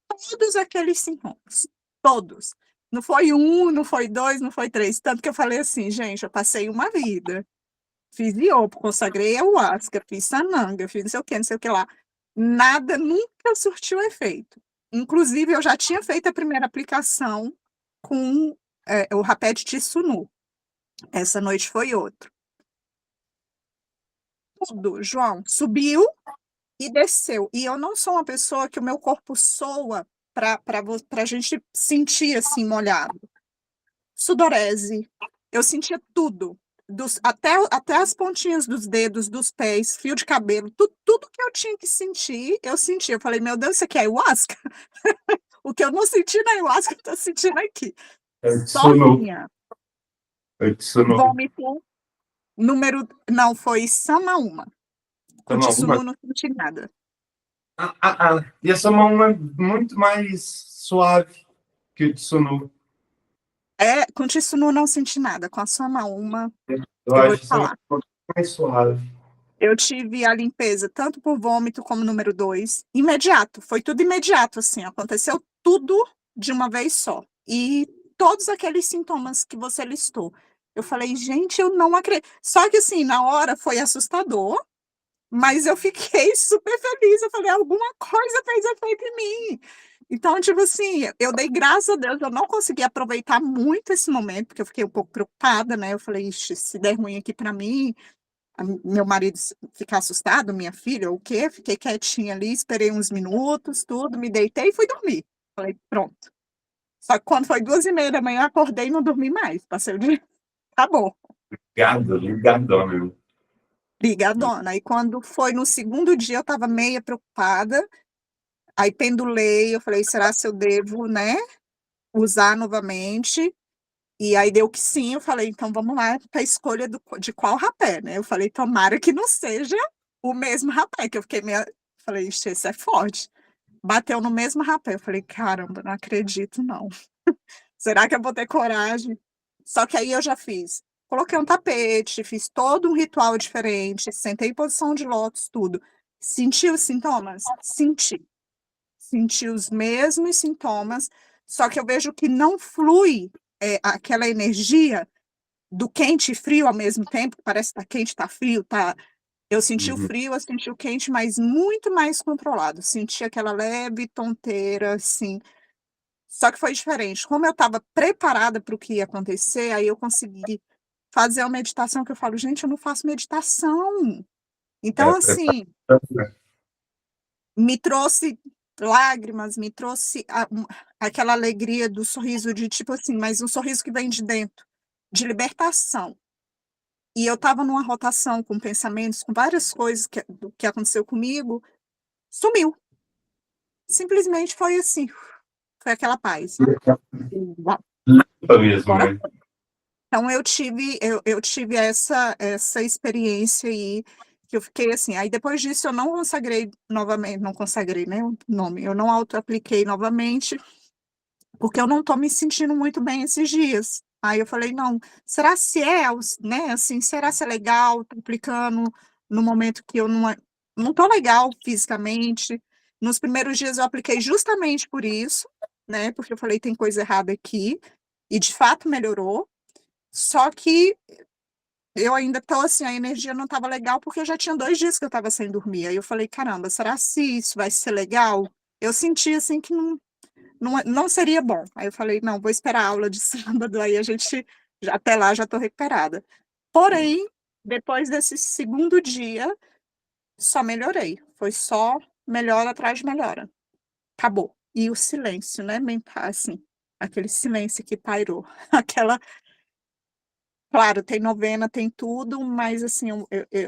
todos aqueles sintomas, todos. Não foi um, não foi dois, não foi três. Tanto que eu falei assim, gente, eu passei uma vida. Fiz iopo, consagrei ayahuasca, fiz sananga, fiz não sei o que, não sei o que lá. Nada nunca surtiu efeito. Inclusive, eu já tinha feito a primeira aplicação com o rapé de Tsunu. Essa noite foi outro. Tudo, João, subiu e desceu. E eu não sou uma pessoa que o meu corpo soa para a gente sentir assim molhado. Sudorese, eu sentia tudo. Até as pontinhas dos dedos, dos pés, fio de cabelo, tudo que eu tinha que sentir, eu sentia. Eu falei, meu Deus, isso aqui é ayahuasca? O que eu não senti na ayahuasca, eu tô sentindo aqui. Sozinha. Vômito, não, foi Samaúma. Com Tsunu não senti nada. E essa mão é muito mais suave que o Tsunu. Com Tsunu não senti nada. Com a Samaúma, Eu eu vou acho te essa mão falar. mais suave. Eu tive a limpeza tanto por vômito como número 2, imediato, foi tudo imediato, assim, aconteceu tudo de uma vez só. E todos aqueles sintomas que você listou. Eu falei, gente, eu não acredito. Só que, assim, na hora foi assustador, mas eu fiquei super feliz. Eu falei, alguma coisa fez efeito em mim. Então, tipo assim, eu dei graças a Deus, eu não consegui aproveitar muito esse momento, porque eu fiquei um pouco preocupada, né? Eu falei, ixi, se der ruim aqui para mim, meu marido ficar assustado, minha filha, o quê? Fiquei quietinha ali, esperei uns minutos, tudo, me deitei e fui dormir. Falei, pronto. Só que quando foi 2h30 da manhã, eu acordei e não dormi mais. Passei o dia, acabou. Ligadona. Ligadona. Aí quando foi no segundo dia, eu estava meio preocupada. Aí pendulei, eu falei, será se eu devo, né, usar novamente? E aí deu que sim, eu falei, então vamos lá para a escolha de qual rapé, né? Eu falei, tomara que não seja o mesmo rapé, que eu fiquei meio. Falei, ixi, esse é forte. Bateu no mesmo rapé. Eu falei, caramba, não acredito, não. Será que eu vou ter coragem? Só que aí eu já fiz. Coloquei um tapete, fiz todo um ritual diferente, sentei em posição de lótus, tudo. Senti os sintomas? Senti. Senti os mesmos sintomas, só que eu vejo que não flui aquela energia do quente e frio ao mesmo tempo, parece que tá quente, tá frio, tá. Eu senti o frio, eu senti o quente, mas muito mais controlado. Senti aquela leve tonteira, assim. Só que foi diferente. Como eu estava preparada para o que ia acontecer, aí eu consegui fazer uma meditação que eu falo, gente, eu não faço meditação. Então, assim, me trouxe lágrimas, me trouxe aquela alegria do sorriso de tipo assim, mas um sorriso que vem de dentro, de libertação. E eu estava numa rotação com pensamentos, com várias coisas do que aconteceu comigo, sumiu. Simplesmente foi assim, foi aquela paz. Mesmo, Bora. né? Então eu tive essa experiência aí, que eu fiquei assim, aí depois disso eu não consagrei novamente, não consagrei, né, o nome, eu não auto-apliquei novamente, porque eu não estou me sentindo muito bem esses dias. Aí eu falei, não, será se é, né, assim, será se é legal, tô aplicando no momento que eu não tô legal fisicamente. Nos primeiros dias eu apliquei justamente por isso, né, porque eu falei, tem coisa errada aqui, e de fato melhorou, só que eu ainda tô assim, a energia não estava legal, porque eu já tinha 2 dias que eu estava sem dormir, aí eu falei, caramba, será se isso vai ser legal? Eu senti assim que não seria bom. Aí eu falei, não, vou esperar a aula de sábado, aí a gente, até lá já estou recuperada. Porém, depois desse segundo dia, só melhorei. Foi só melhora atrás de melhora. Acabou. E o silêncio, né, mental, assim, aquele silêncio que pairou. Aquela, claro, tem novena, tem tudo, mas assim,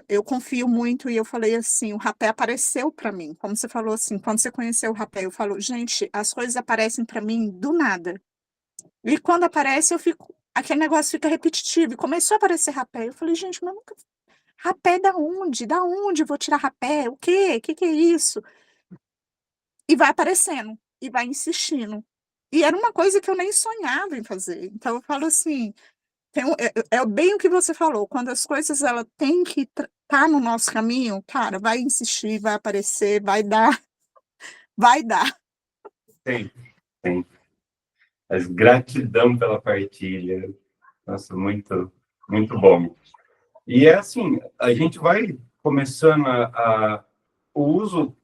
eu confio muito e eu falei assim, o rapé apareceu para mim. Como você falou assim, quando você conheceu o rapé, eu falo, gente, as coisas aparecem para mim do nada. E quando aparece, eu fico, aquele negócio fica repetitivo. E começou a aparecer rapé. Eu falei, gente, mas nunca. Rapé da onde? Da onde eu vou tirar rapé? O quê? O que que é isso? E vai aparecendo, e vai insistindo. E era uma coisa que eu nem sonhava em fazer. Então eu falo assim, é bem o que você falou, quando as coisas ela têm que estar no nosso caminho, cara, vai insistir, vai aparecer, vai dar, vai dar. Tem, tem. Mas gratidão pela partilha. Nossa, muito, muito bom. E é assim, a gente vai começando o uso,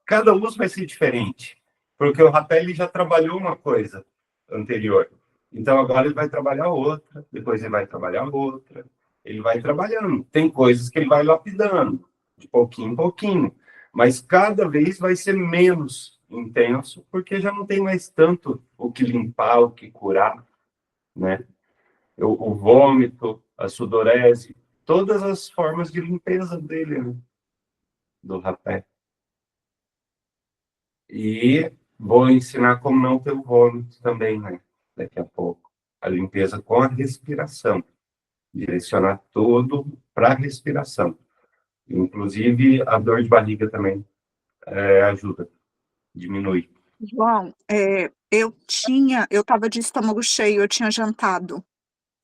cada uso vai ser diferente, porque o rapé ele já trabalhou uma coisa anterior. Então agora ele vai trabalhar outra, depois ele vai trabalhar outra. Ele vai trabalhando. Tem coisas que ele vai lapidando, de pouquinho em pouquinho, mas cada vez vai ser menos intenso, porque já não tem mais tanto o que limpar, o que curar, né? O vômito, a sudorese, todas as formas de limpeza dele, né? Do rapé. E vou ensinar como não ter o vômito também, né? Daqui a pouco. A limpeza com a respiração. Direcionar tudo para a respiração. Inclusive, a dor de barriga também ajuda, diminui. João, eu estava de estômago cheio, eu tinha jantado.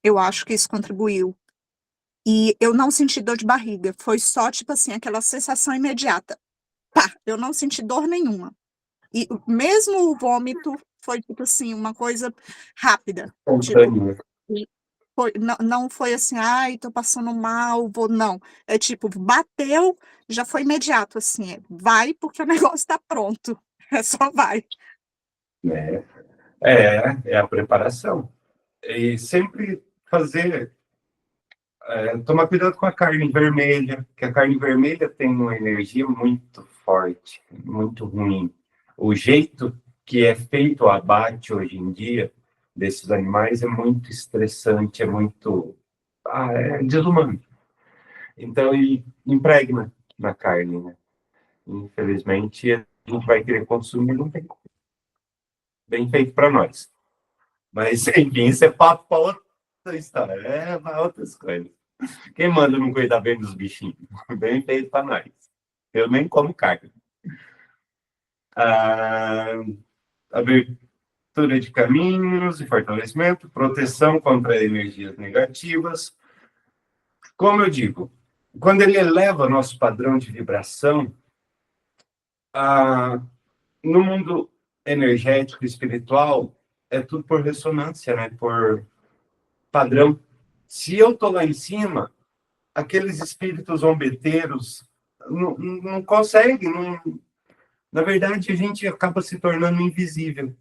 Eu acho que isso contribuiu. E eu não senti dor de barriga. Foi só, tipo assim, aquela sensação imediata. Pá, eu não senti dor nenhuma. E mesmo o vômito foi, tipo assim, uma coisa rápida. Tipo, Espontâneo, né? não foi assim, ai, tô passando mal, vou. Não. É tipo, bateu, já foi imediato, assim. Vai porque o negócio tá pronto. É só vai. É a preparação. E sempre fazer, tomar cuidado com a carne vermelha, que a carne vermelha tem uma energia muito forte, muito ruim. O jeito que é feito o abate hoje em dia desses animais é muito estressante, é muito é desumano. Então, ele impregna na carne, né? Infelizmente, a gente vai querer consumir, não tem como. Bem feito para nós. Mas, enfim, isso é papo para outra história, para outras coisas. Quem manda não cuidar bem dos bichinhos? Bem feito para nós. Eu nem como carne. Abertura de caminhos e fortalecimento, proteção contra energias negativas. Como eu digo, quando ele eleva nosso padrão de vibração, no mundo energético e espiritual, é tudo por ressonância, né? Por padrão. Se eu estou lá em cima, aqueles espíritos zombeteiros não conseguem. Na verdade, a gente acaba se tornando invisível.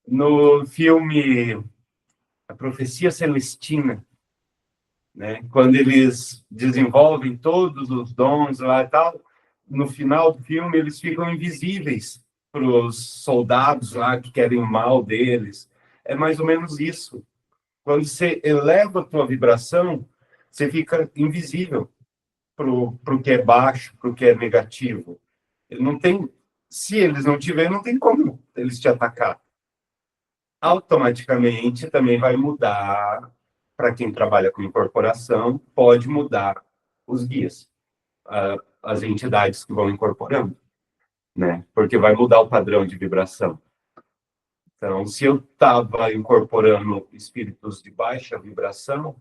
No filme A Profecia Celestina, né? Quando eles desenvolvem todos os dons lá e tal, no final do filme eles ficam invisíveis para os soldados lá que querem o mal deles. É mais ou menos isso. Quando você eleva a tua vibração, você fica invisível para o que é baixo, para o que é negativo. Não tem, se eles não tiverem, não tem como eles te atacar. Automaticamente também vai mudar, para quem trabalha com incorporação, pode mudar os guias, as entidades que vão incorporando, né? Porque vai mudar o padrão de vibração. Então, se eu estava incorporando espíritos de baixa vibração,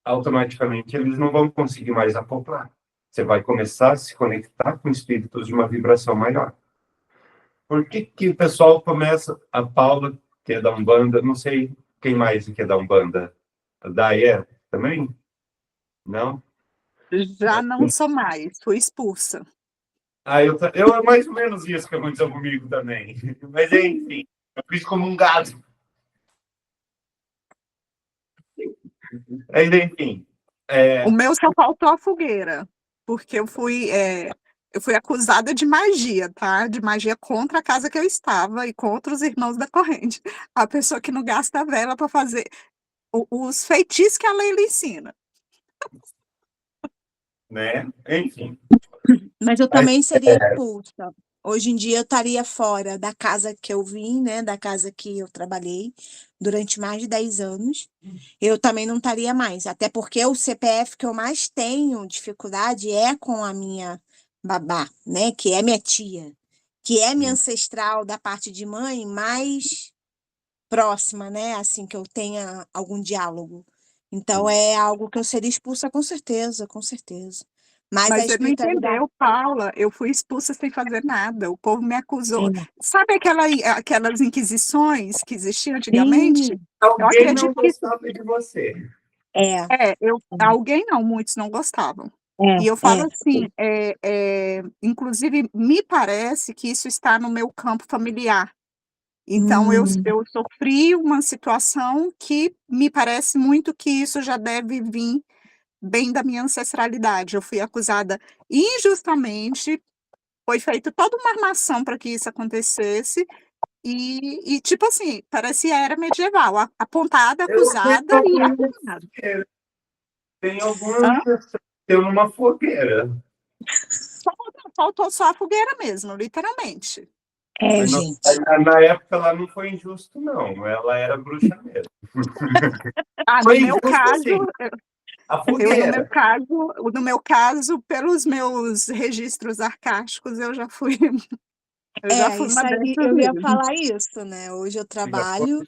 automaticamente eles não vão conseguir mais acoplar. Você vai começar a se conectar com espíritos de uma vibração maior. Por que que o pessoal começa... A Paula, que é da Umbanda, não sei quem mais que é da Umbanda. A Daé também? Não? Já não sou mais, fui expulsa. Eu é mais ou menos isso que aconteceu comigo também. Mas, enfim, eu fiz como um gado. Mas, enfim. O meu só faltou a fogueira, porque eu fui acusada de magia, tá? De magia contra a casa que eu estava e contra os irmãos da corrente. A pessoa que não gasta a vela para fazer os feitiços que a lei lhe ensina. Né? Enfim. Mas eu também seria expulsa. Hoje em dia eu estaria fora da casa que eu vim, né? Da casa que eu trabalhei durante mais de 10 anos. Eu também não estaria mais. Até porque o CPF que eu mais tenho dificuldade é com a minha babá, né? Que é minha tia. Que é minha ancestral da parte de mãe mais próxima, né? Assim, que eu tenha algum diálogo. Então é algo que eu seria expulsa com certeza, com certeza. Mas a Mas você não espiritualidade. entendeu, Paula. Eu fui expulsa sem fazer nada. O povo me acusou. É. Sabe aquelas inquisições que existiam antigamente? Sim, Eu Alguém não acredito que gostava de você. é, alguém não, muitos não gostavam. é, E eu falo é. assim, inclusive, me parece que isso está no meu campo familiar. Então, eu sofri uma situação que me parece muito que isso já deve vir bem da minha ancestralidade. Eu fui acusada injustamente, foi feita toda uma armação para que isso acontecesse, e tipo assim, parecia era medieval, apontada, acusada e acusada. Tem algumas tem uma fogueira. Faltou só a fogueira mesmo, literalmente. É, Mas gente. na época ela não foi injusto, não. Ela era bruxa mesmo. Ah, Foi no meu injusto, caso, sim. A no fogueira. meu caso, pelos meus registros arcásticos, eu já fui Isso uma aí, dessas eu ia mesmo. falar isso, né? Hoje eu trabalho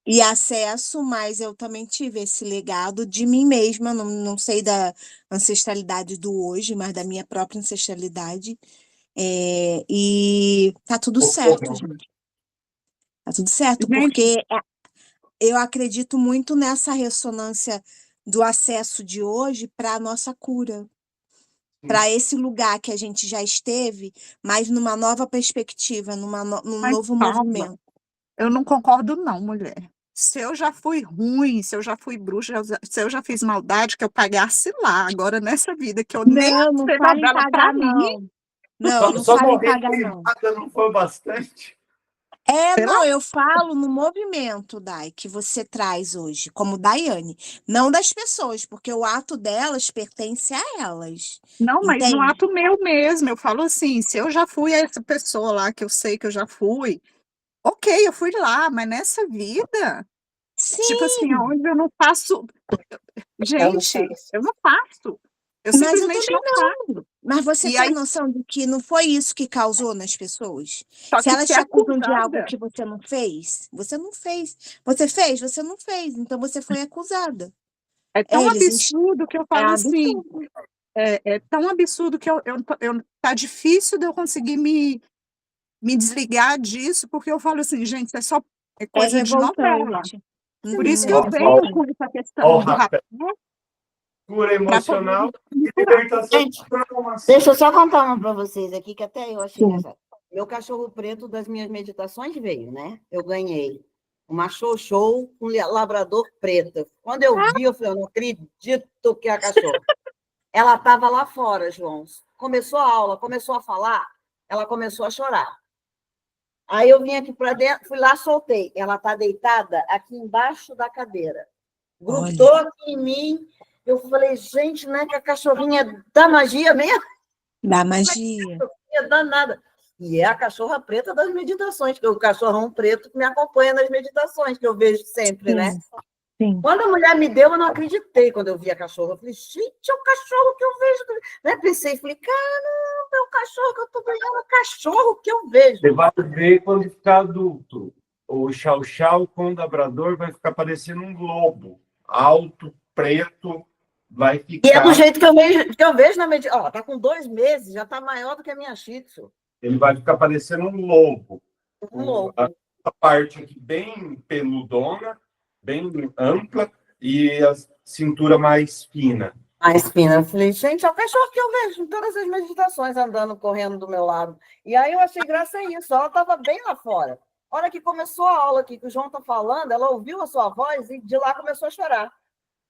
e acesso, mas eu também tive esse legado de mim mesma, não sei da ancestralidade do hoje, mas da minha própria ancestralidade. E tá tudo certo, gente. Tá tudo certo, Gente, porque eu acredito muito nessa ressonância do acesso de hoje para a nossa cura, para esse lugar que a gente já esteve, mas numa nova perspectiva, num mas novo Paula, movimento. eu não concordo não, mulher. Se eu já fui ruim, se eu já fui bruxa, se eu já fiz maldade, que eu pagasse lá. Agora, nessa vida, que eu nem Não sei fale em novela pra pagar, mim, não. Não Só fale em morrer pagar, não. queimada não foi bastante. pela Não, eu falo no movimento, Dai, que você traz hoje, como Daiane. Não das pessoas, porque o ato delas pertence a elas. Não, mas no Entende? ato meu mesmo, eu falo assim, se eu já fui essa pessoa lá, que eu sei que eu já fui, ok, eu fui lá, mas nessa vida, tipo assim, Sim, onde eu não faço, gente, eu não faço, eu mas eu simplesmente também não faço. Mas você E tem aí, noção de que não foi isso que causou nas pessoas? só Se que elas ser te acusam de algo acusada que você não fez, você não fez. Você fez, você não fez. Então você foi acusada. é tão Eles absurdo que eu é falo assim, absurdo. é tão absurdo que tá difícil de eu conseguir me desligar disso, porque eu falo assim, gente, isso é só É coisa de novela. revoltante. Por isso Uhum, que é eu venho revoltante. com essa Ó, questão do rapaz, rapé cura para poder emocional me e curar. libertação Gente, de transformação. deixa eu só contar uma para vocês aqui, que até eu achei Sim. engraçado. Meu cachorro preto das minhas meditações veio, né? Eu ganhei uma show com labrador preta. Quando eu vi, eu falei, eu não acredito que é a cachorra. Ela estava lá fora, João. Começou a aula, começou a falar, ela começou a chorar. Aí eu vim aqui para dentro, fui lá, soltei. Ela está deitada aqui embaixo da cadeira. Grudou Olha. aqui em mim, Eu falei, gente, né, que a cachorrinha é da magia mesmo? Da magia. É danada. E é a cachorra preta das meditações, que é o cachorrão preto que me acompanha nas meditações, que eu vejo sempre, né? Sim. Quando a mulher me deu, eu não acreditei quando eu vi a cachorra. Eu falei, gente, é o cachorro que eu vejo. Né? Pensei, falei, caramba, é o cachorro que eu estou ganhando, é o cachorro que eu vejo. Você vai ver quando ficar adulto. O chau-chau com o labrador vai ficar parecendo um lobo. Alto, preto, vai ficar... E é do jeito que eu vejo na meditação. Ó, tá com 2 meses, já tá maior do que a minha Shih Tzu. Ele vai ficar parecendo um lobo. Um lobo. A parte aqui bem peludona, bem ampla, e a cintura mais fina. Mais fina. Eu falei, gente, é o cachorro que eu vejo em todas as meditações andando, correndo do meu lado. E aí eu achei graça a isso. Ela estava bem lá fora. A hora que começou a aula aqui, que o João está falando, ela ouviu a sua voz e de lá começou a chorar.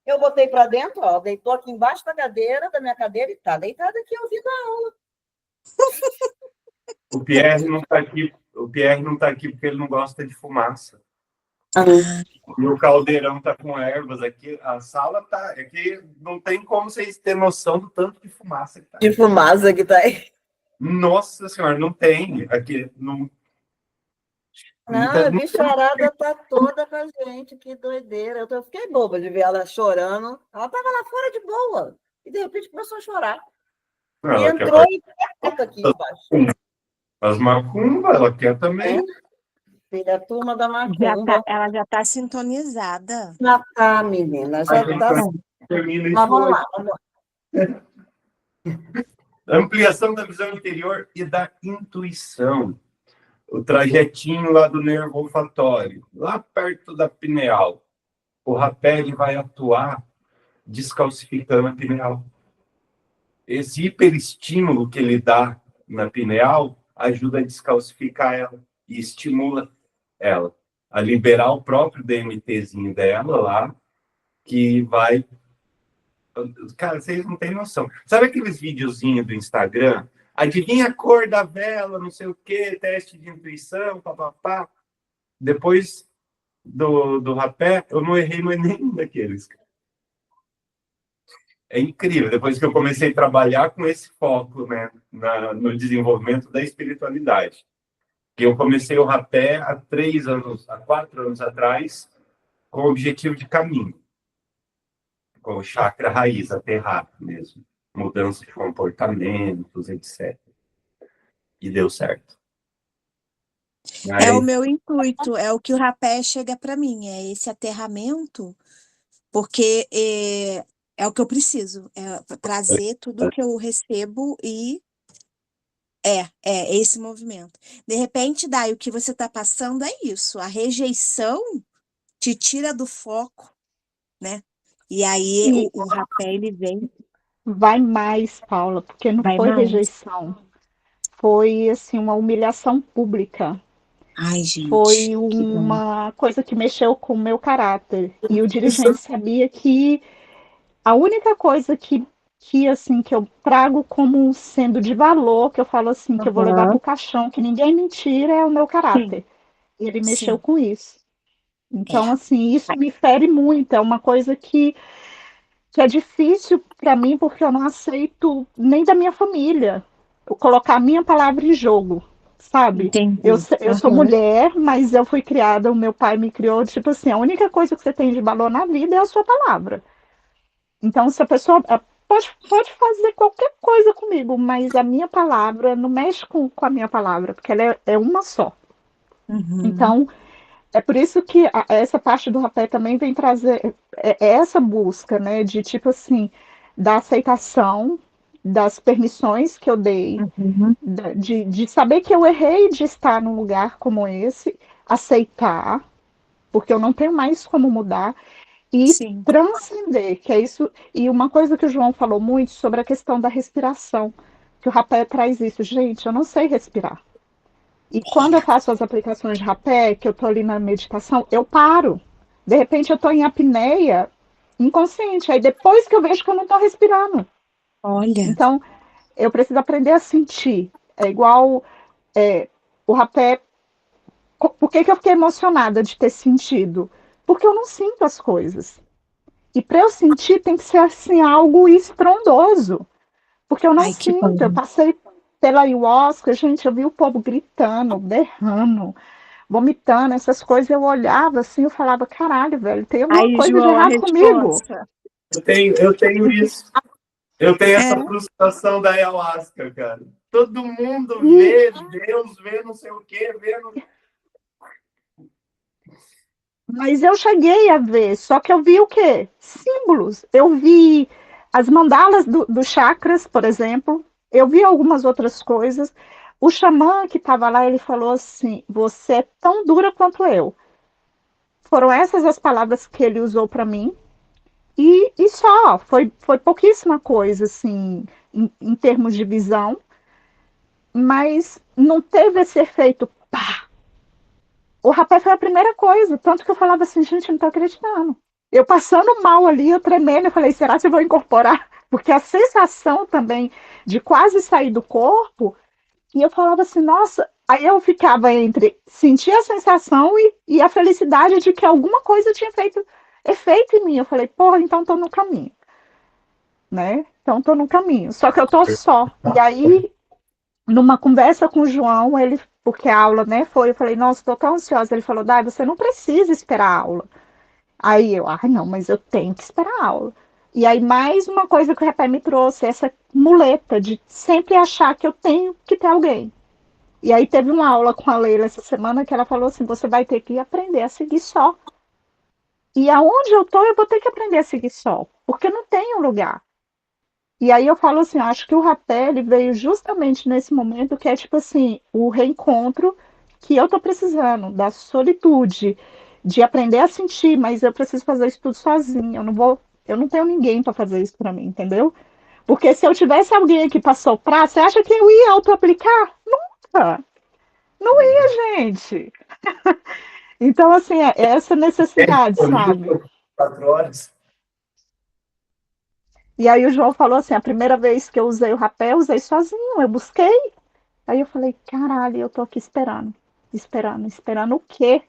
Eu botei para dentro, ó, deitou aqui embaixo da minha cadeira, e está deitada aqui ouvindo a aula. O Pierre não está aqui. O Pierre não está aqui porque ele não gosta de fumaça. E o caldeirão está com ervas aqui. A sala está aqui. Não tem como vocês terem noção do tanto de fumaça que está. De fumaça que está aí. Nossa Senhora, não tem aqui. Não, a bicharada está toda com a gente. Que doideira. Eu fiquei boba de ver ela chorando. Ela estava lá fora de boa. E de repente começou a chorar. não, E entrou e ficou aqui embaixo. As macumbas, ela quer também. Filha, a turma da macumba. Ela já está sintonizada. Já tá, menina. Já está. Termina isso. Mas vamos lá. Ampliação da visão interior e da intuição. O trajetinho lá do nervo olfatório, lá perto da pineal. O rapé ele vai atuar descalcificando a pineal. Esse hiperestímulo que ele dá na pineal ajuda a descalcificar ela e estimula ela a liberar o próprio DMTzinho dela lá, que vai... Cara, vocês não têm noção. Sabe aqueles videozinhos do Instagram? Adivinha a cor da vela, não sei o quê, teste de intuição, papapá. Depois do rapé, eu não errei mais nenhum daqueles. É incrível. Depois que eu comecei a trabalhar com esse foco, né, no desenvolvimento da espiritualidade. Que eu comecei o rapé há 4 anos atrás, com o objetivo de caminho. Com o chakra raiz, aterrar mesmo. Mudança de comportamentos, etc. E deu certo. É o meu intuito, é o que o rapé chega para mim, é esse aterramento, porque é o que eu preciso, é trazer tudo que eu recebo e é esse movimento. De repente, Dai, o que você está passando é isso, a rejeição te tira do foco, né? E aí o rapé, ele vem... Vai mais, Paula, porque não Vai foi mais. rejeição. Foi, assim, uma humilhação pública. Ai, gente. Foi uma coisa que mexeu com o meu caráter. E o dirigente sabia que a única coisa assim, que eu trago como sendo de valor, que eu falo assim, que eu vou levar para o caixão, que ninguém me tira, é o meu caráter. E ele mexeu com isso. Então, assim, isso me fere muito. É uma coisa que é difícil para mim, porque eu não aceito nem da minha família eu colocar a minha palavra em jogo, sabe? Entendi. Eu sou mulher, mas eu fui criada, o meu pai me criou, tipo assim, a única coisa que você tem de valor na vida é a sua palavra. Então, se a pessoa pode fazer qualquer coisa comigo, mas a minha palavra não mexe com a minha palavra, porque ela é uma só. Então, é por isso que essa parte do rapé também vem trazer essa busca, né, de tipo assim, da aceitação, das permissões que eu dei, de saber que eu errei de estar num lugar como esse, aceitar, porque eu não tenho mais como mudar, e transcender, que é isso. E uma coisa que o João falou muito sobre a questão da respiração, que o rapé traz isso. Gente, eu não sei respirar. E quando eu faço as aplicações de rapé, que eu estou ali na meditação, eu paro. De repente eu estou em apneia, inconsciente. Aí depois que eu vejo que eu não estou respirando. Olha. Então, eu preciso aprender a sentir. É igual o rapé. Por que eu fiquei emocionada de ter sentido? Porque eu não sinto as coisas. E para eu sentir tem que ser assim algo estrondoso, porque eu não Ai, que bom. sinto. Eu passei pela ayahuasca, gente, eu vi o povo gritando, berrando, vomitando, essas coisas. Eu olhava assim, eu falava, caralho, velho, tem alguma Aí, coisa de João, a errado comigo. resposta. Eu tenho isso. Eu tenho É, essa frustração da ayahuasca, cara. Todo mundo E, vê Deus, vê não sei o quê, vê. mas eu cheguei a ver, só que eu vi o quê? Símbolos. Eu vi as mandalas dos chakras, por exemplo. Eu vi algumas outras coisas. O xamã que estava lá, ele falou assim: você é tão dura quanto eu. Foram essas as palavras que ele usou para mim. E só, foi pouquíssima coisa, assim, em termos de visão, mas não teve esse efeito, pá. O rapé foi a primeira coisa, tanto que eu falava assim, gente, eu não tô acreditando. Eu passando mal ali, eu tremendo, eu falei, será que eu vou incorporar? Porque a sensação também de quase sair do corpo, e eu falava assim, nossa, aí eu ficava entre sentir a sensação e a felicidade de que alguma coisa tinha feito efeito em mim. Eu falei, porra, então tô no caminho, né? Então tô no caminho. Só que eu tô só. E aí, numa conversa com o João, ele, porque a aula, né, foi, eu falei, nossa, tô tão ansiosa. Ele falou, Dai, você não precisa esperar a aula. Aí eu, ai, não, mas eu tenho que esperar a aula. E aí, mais uma coisa que o rapé me trouxe, essa muleta de sempre achar que eu tenho que ter alguém. E aí teve uma aula com a Leila essa semana que ela falou assim, você vai ter que aprender a seguir só. E aonde eu tô, eu vou ter que aprender a seguir só, porque não tem um lugar. E aí eu falo assim, acho que o rapé ele veio justamente nesse momento que é tipo assim, o reencontro que eu tô precisando, da solitude, de aprender a sentir, mas eu preciso fazer isso tudo sozinha. Eu não tenho ninguém para fazer isso para mim, entendeu? Porque se eu tivesse alguém aqui para soprar, você acha que eu ia auto-aplicar? Nunca. Não ia, gente. Então, assim, é essa É necessidade, sabe? disponível 4 horas. E aí o João falou assim, a primeira vez que eu usei o rapé, eu usei sozinho, eu busquei. Aí eu falei, caralho, eu tô aqui esperando. Esperando, esperando o quê?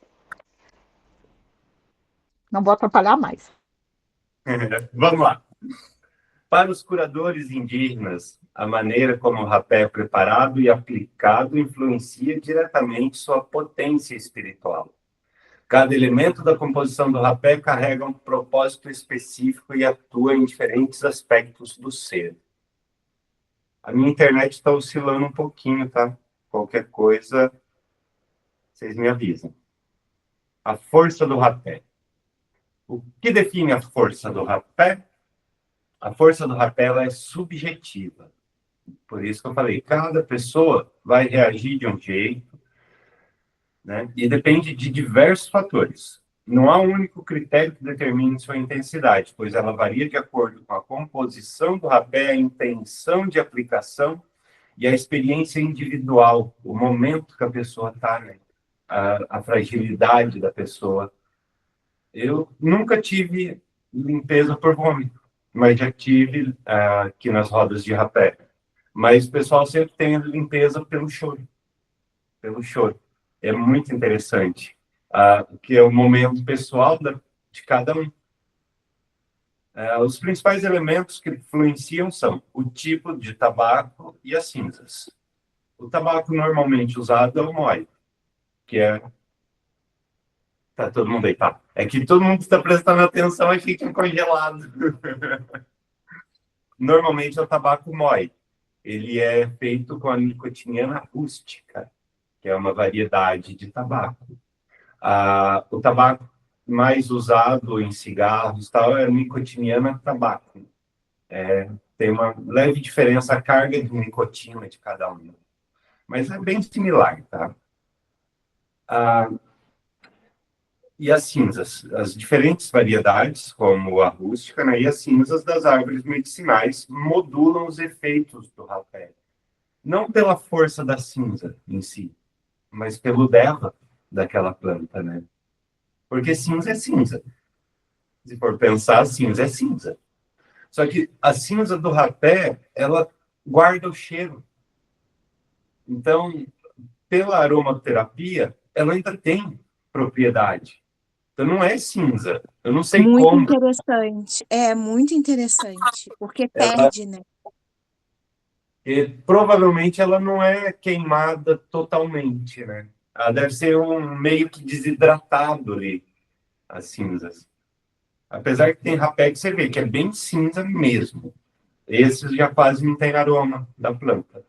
Não vou atrapalhar mais. Vamos lá. Para os curadores indígenas, a maneira como o rapé é preparado e aplicado influencia diretamente sua potência espiritual. Cada elemento da composição do rapé carrega um propósito específico e atua em diferentes aspectos do ser. A minha internet está oscilando um pouquinho, tá? Qualquer coisa, vocês me avisam. A força do rapé. O que define a força do rapé? A força do rapé ela é subjetiva. Por isso que eu falei, cada pessoa vai reagir de um jeito, né? E depende de diversos fatores. Não há um único critério que determine sua intensidade, pois ela varia de acordo com a composição do rapé, a intenção de aplicação e a experiência individual, o momento que a pessoa está, né? A fragilidade da pessoa. Eu nunca tive limpeza por vômito, mas já tive aqui nas rodas de rapé. Mas o pessoal sempre tem limpeza pelo choro, pelo choro. É muito interessante, que é o momento pessoal de cada um. Os principais elementos que influenciam são o tipo de tabaco e as cinzas. O tabaco normalmente usado é o mói, que é... Tá todo mundo aí, tá? É que todo mundo está prestando atenção e fica congelado. Normalmente é o tabaco mói. Ele é feito com a nicotiana rústica, que é uma variedade de tabaco. O tabaco mais usado em cigarros tal, é a nicotiana tabaco. Tem uma leve diferença a carga de nicotina de cada um, mas é bem similar, tá? Ah, e as cinzas, as diferentes variedades, como a rústica, né, e as cinzas das árvores medicinais modulam os efeitos do rapé. Não pela força da cinza em si, mas pelo deva daquela planta, né? Porque cinza é cinza. Se for pensar, cinza é cinza. Só que a cinza do rapé, ela guarda o cheiro. Então, pela aromaterapia, ela ainda tem propriedade. Então não é cinza. Eu não sei Muito como interessante. É muito interessante, porque ela, perde, né? provavelmente ela não é queimada totalmente, né? Ela deve ser um meio que desidratado ali, as cinzas. Apesar que tem rapé que você vê que é bem cinza mesmo. Esses já quase não tem aroma da planta.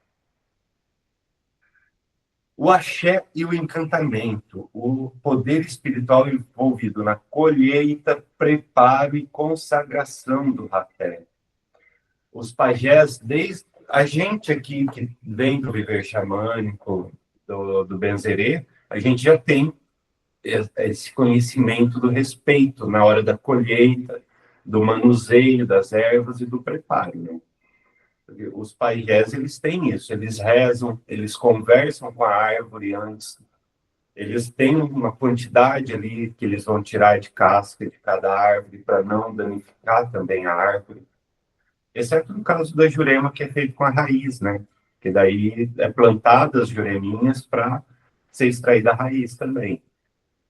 O axé e o encantamento, o poder espiritual envolvido na colheita, preparo e consagração do rapé. Os pajés, desde a gente aqui que vem do viver xamânico, do Benzerê, a gente já tem esse conhecimento do respeito na hora da colheita, do manuseio das ervas e do preparo, né? Os pajés, eles têm isso, eles rezam, eles conversam com a árvore antes, eles têm uma quantidade ali que eles vão tirar de casca de cada árvore para não danificar também a árvore, exceto no caso da jurema, que é feito com a raiz, né? Que daí é plantada as jureminhas para ser extraída a raiz também.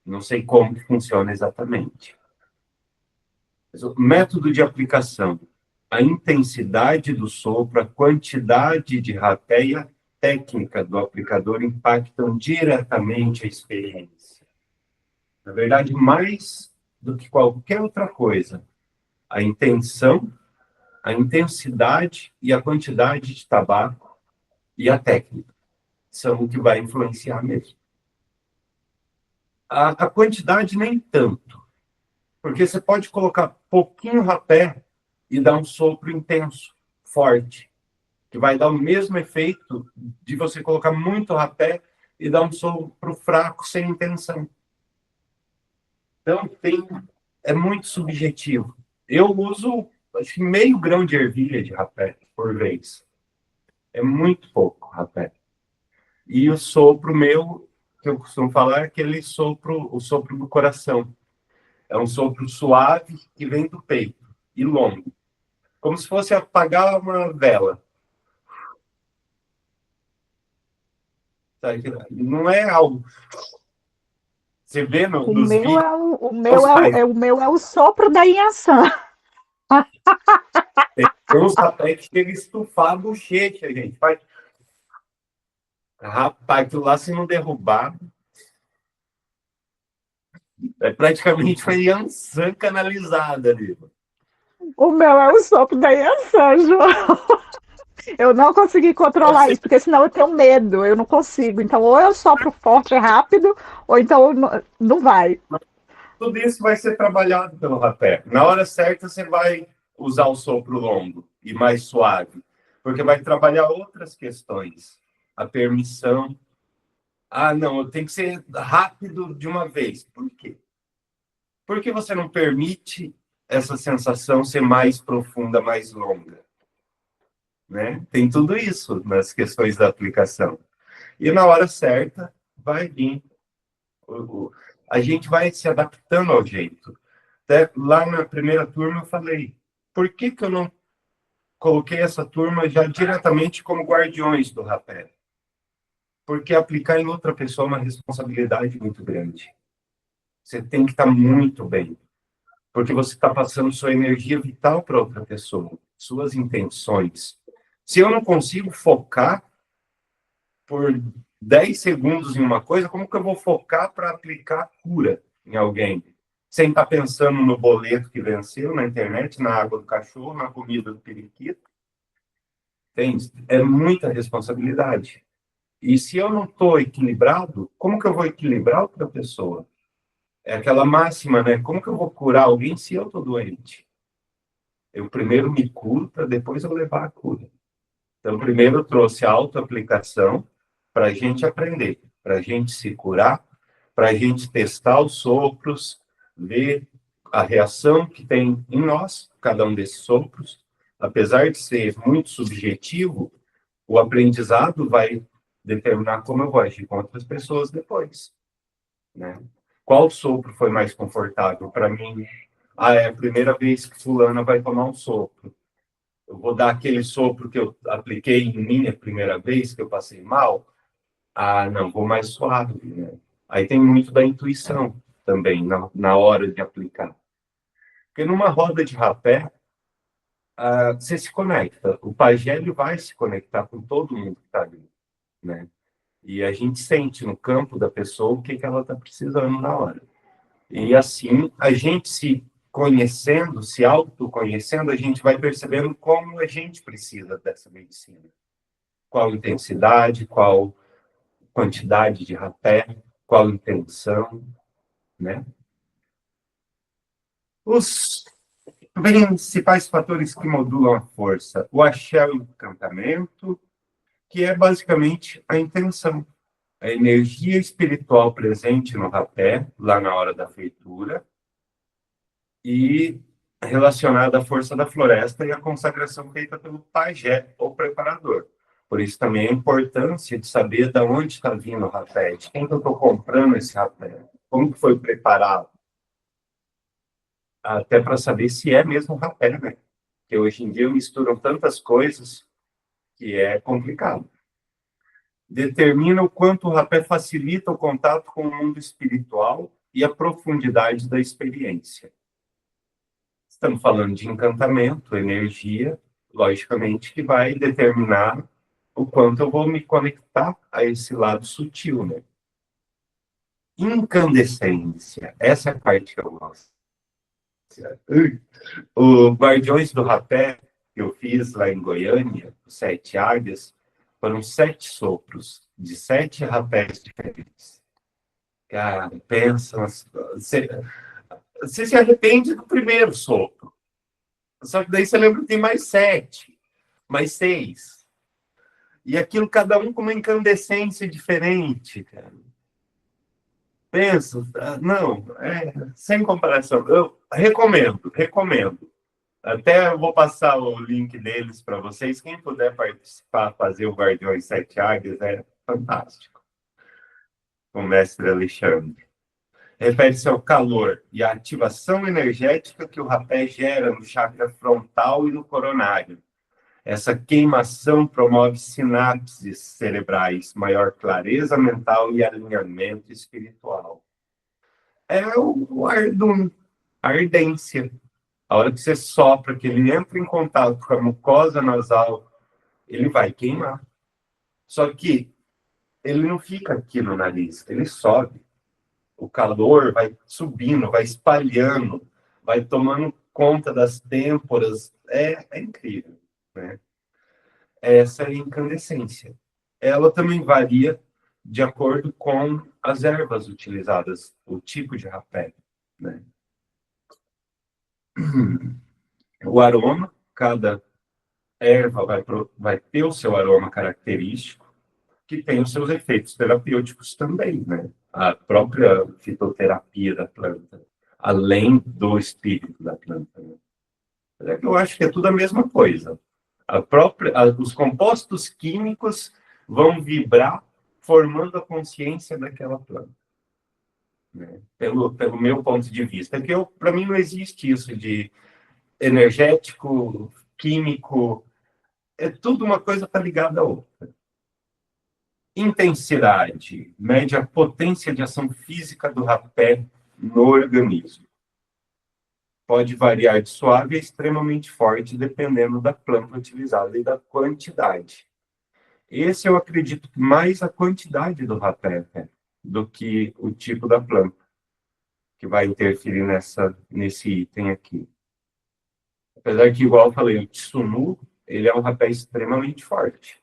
Não sei como que funciona exatamente. Mas o método de aplicação, a intensidade do sopro, a quantidade de rapé e a técnica do aplicador impactam diretamente a experiência. Na verdade, mais do que qualquer outra coisa, a intenção, a intensidade e a quantidade de tabaco e a técnica são o que vai influenciar mesmo. A quantidade nem tanto, porque você pode colocar pouquinho rapé e dar um sopro intenso, forte, que vai dar o mesmo efeito de você colocar muito rapé e dar um sopro fraco, sem intenção. Então, é muito subjetivo. Eu uso, acho que meio grão de ervilha de rapé por vez. É muito pouco rapé. E o sopro meu, que eu costumo falar, é aquele sopro, o sopro do coração. É um sopro suave que vem do peito e longo. Como se fosse apagar uma vela. Sabe? Não é algo... Você vê O nos meu vídeos... é o meu é o sopro da Inhaçã. Tem uns rapés que chega a estufar a bochecha, gente. Rapaz, aquilo lá, se não derrubar, é praticamente uma Yansan canalizada ali. O meu é o sopro da Inhaçã, João. Eu não consegui controlar isso, porque senão eu tenho medo, eu não consigo. Então, ou eu sopro forte e rápido, ou então não vai. Tudo isso vai ser trabalhado pelo rapé. Na hora certa, você vai usar o sopro longo e mais suave, porque vai trabalhar outras questões. A permissão. Ah, não, tem que ser rápido de uma vez. Por quê? Por que você não permite essa sensação ser mais profunda, mais longa? Né? Tem tudo isso nas questões da aplicação. E na hora certa, vai vir. A gente vai se adaptando ao jeito. Até lá na primeira turma eu falei, por que eu não coloquei essa turma já diretamente como guardiões do rapé? Porque aplicar em outra pessoa é uma responsabilidade muito grande. Você tem que estar muito bem. Porque você está passando sua energia vital para outra pessoa, suas intenções. Se eu não consigo focar por 10 segundos em uma coisa, como que eu vou focar para aplicar cura em alguém? Sem estar pensando no boleto que venceu na internet, na água do cachorro, na comida do periquito. Entende? É muita responsabilidade. E se eu não estou equilibrado, como que eu vou equilibrar outra pessoa? É aquela máxima, né? Como que eu vou curar alguém se eu estou doente? Eu primeiro me curo para depois eu levar a cura. Então, primeiro eu trouxe a autoaplicação para a gente aprender, para a gente se curar, para a gente testar os sopros, ver a reação que tem em nós, cada um desses sopros. Apesar de ser muito subjetivo, o aprendizado vai determinar como eu vou agir com outras pessoas depois, né? Qual sopro foi mais confortável para mim? Ah, é a primeira vez que fulana vai tomar um sopro. Eu vou dar aquele sopro que eu apliquei em mim a primeira vez, que eu passei mal. Ah, não, vou mais suave, né? Aí tem muito da intuição. também na hora de aplicar. Porque numa roda de rapé, você se conecta. O pajé ele vai se conectar com todo mundo que está ali, né? E a gente sente no campo da pessoa o que ela está precisando na hora. E assim, a gente se conhecendo, se autoconhecendo, a gente vai percebendo como a gente precisa dessa medicina. Qual intensidade, qual quantidade de rapé, qual intenção, né? Os principais fatores que modulam a força. O axé é o encantamento, que é basicamente a intenção. A energia espiritual presente no rapé, lá na hora da feitura, e relacionada à força da floresta e à consagração feita pelo pajé, ou preparador. Por isso também a importância de saber de onde está vindo o rapé, de quem que eu estou comprando esse rapé, como que foi preparado, até para saber se é mesmo rapé, né? Porque hoje em dia misturam tantas coisas que é complicado. Determina o quanto o rapé facilita o contato com o mundo espiritual e a profundidade da experiência. Estamos falando de encantamento, energia, logicamente, que vai determinar o quanto eu vou me conectar a esse lado sutil, né? Incandescência, essa é a parte que eu gosto. O Guardiões do Rapé, que eu fiz lá em Goiânia, os 7 águias, foram 7 sopros, de 7 rapés diferentes. Cara, pensa, você se arrepende do primeiro sopro. Só que daí você lembra que tem mais 7, mais 6. E aquilo, cada um com uma incandescência diferente, cara. Pensa, não, sem comparação. Eu recomendo. Até eu vou passar o link deles para vocês. Quem puder participar, fazer o Guardiões 7 Águias, é fantástico. Com o mestre Alexandre. Refere-se ao calor e à ativação energética que o rapé gera no chakra frontal e no coronário. Essa queimação promove sinapses cerebrais, maior clareza mental e alinhamento espiritual. É o ardum, a ardência. A hora que você sopra, que ele entra em contato com a mucosa nasal, ele vai queimar. Só que ele não fica aqui no nariz, ele sobe. O calor vai subindo, vai espalhando, vai tomando conta das têmporas. É incrível, né? Essa é a incandescência. Ela também varia de acordo com as ervas utilizadas, o tipo de rapé, né? O aroma, cada erva vai ter o seu aroma característico, que tem os seus efeitos terapêuticos também, né? A própria fitoterapia da planta, além do espírito da planta, né? Eu acho que é tudo a mesma coisa. Os compostos químicos vão vibrar formando a consciência daquela planta, né? Pelo meu ponto de vista. Porque para mim não existe isso de energético, químico, é tudo uma coisa está ligada à outra. Intensidade mede a potência de ação física do rapé no organismo. Pode variar de suave a extremamente forte, dependendo da planta utilizada e da quantidade. Esse eu acredito mais a quantidade do rapé do que o tipo da planta, que vai interferir nesse item aqui. Apesar que, igual eu falei, o tsunu, ele é um rapé extremamente forte.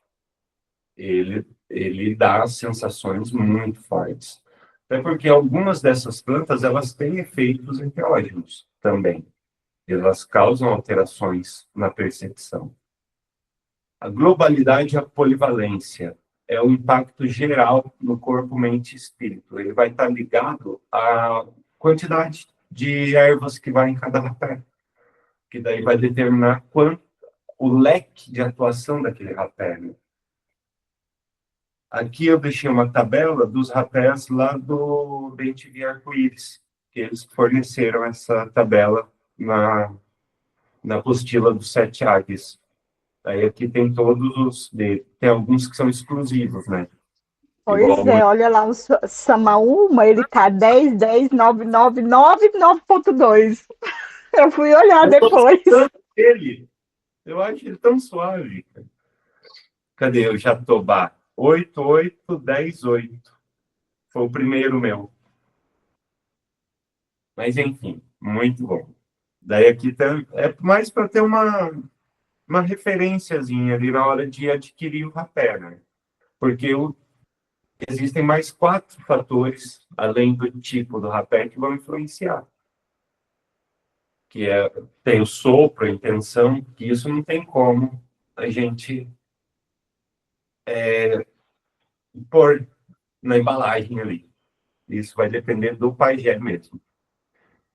Ele dá sensações muito fortes. Até porque algumas dessas plantas, elas têm efeitos enteógenos também. Elas causam alterações na percepção. A globalidade e a polivalência é o impacto geral no corpo, mente e espírito. Ele vai estar ligado à quantidade de ervas que vai em cada rapé, que daí vai determinar o leque de atuação daquele rapé, né? Aqui eu deixei uma tabela dos rapés lá do Bem-Te-Vi Arco-Íris, que eles forneceram essa tabela na apostila dos 7 águias. Aí aqui tem todos tem alguns que são exclusivos, né? Igual Pois é, olha lá o Samaúma, ele tá 10, 10, 9, 9, 9, 9.2. Eu fui olhar eu tô depois. gostando dele. Eu acho ele tão suave. Cadê o Jatobá? 8, 8, 10, 8. Foi o primeiro meu. Mas, enfim, muito bom. Daí aqui é mais para ter uma referenciazinha ali na hora de adquirir o rapé, né? Porque existem mais 4 fatores, além do tipo do rapé, que vão influenciar. Que tem o sopro, a intenção, que isso não tem como a gente pôr na embalagem ali. Isso vai depender do pajé mesmo.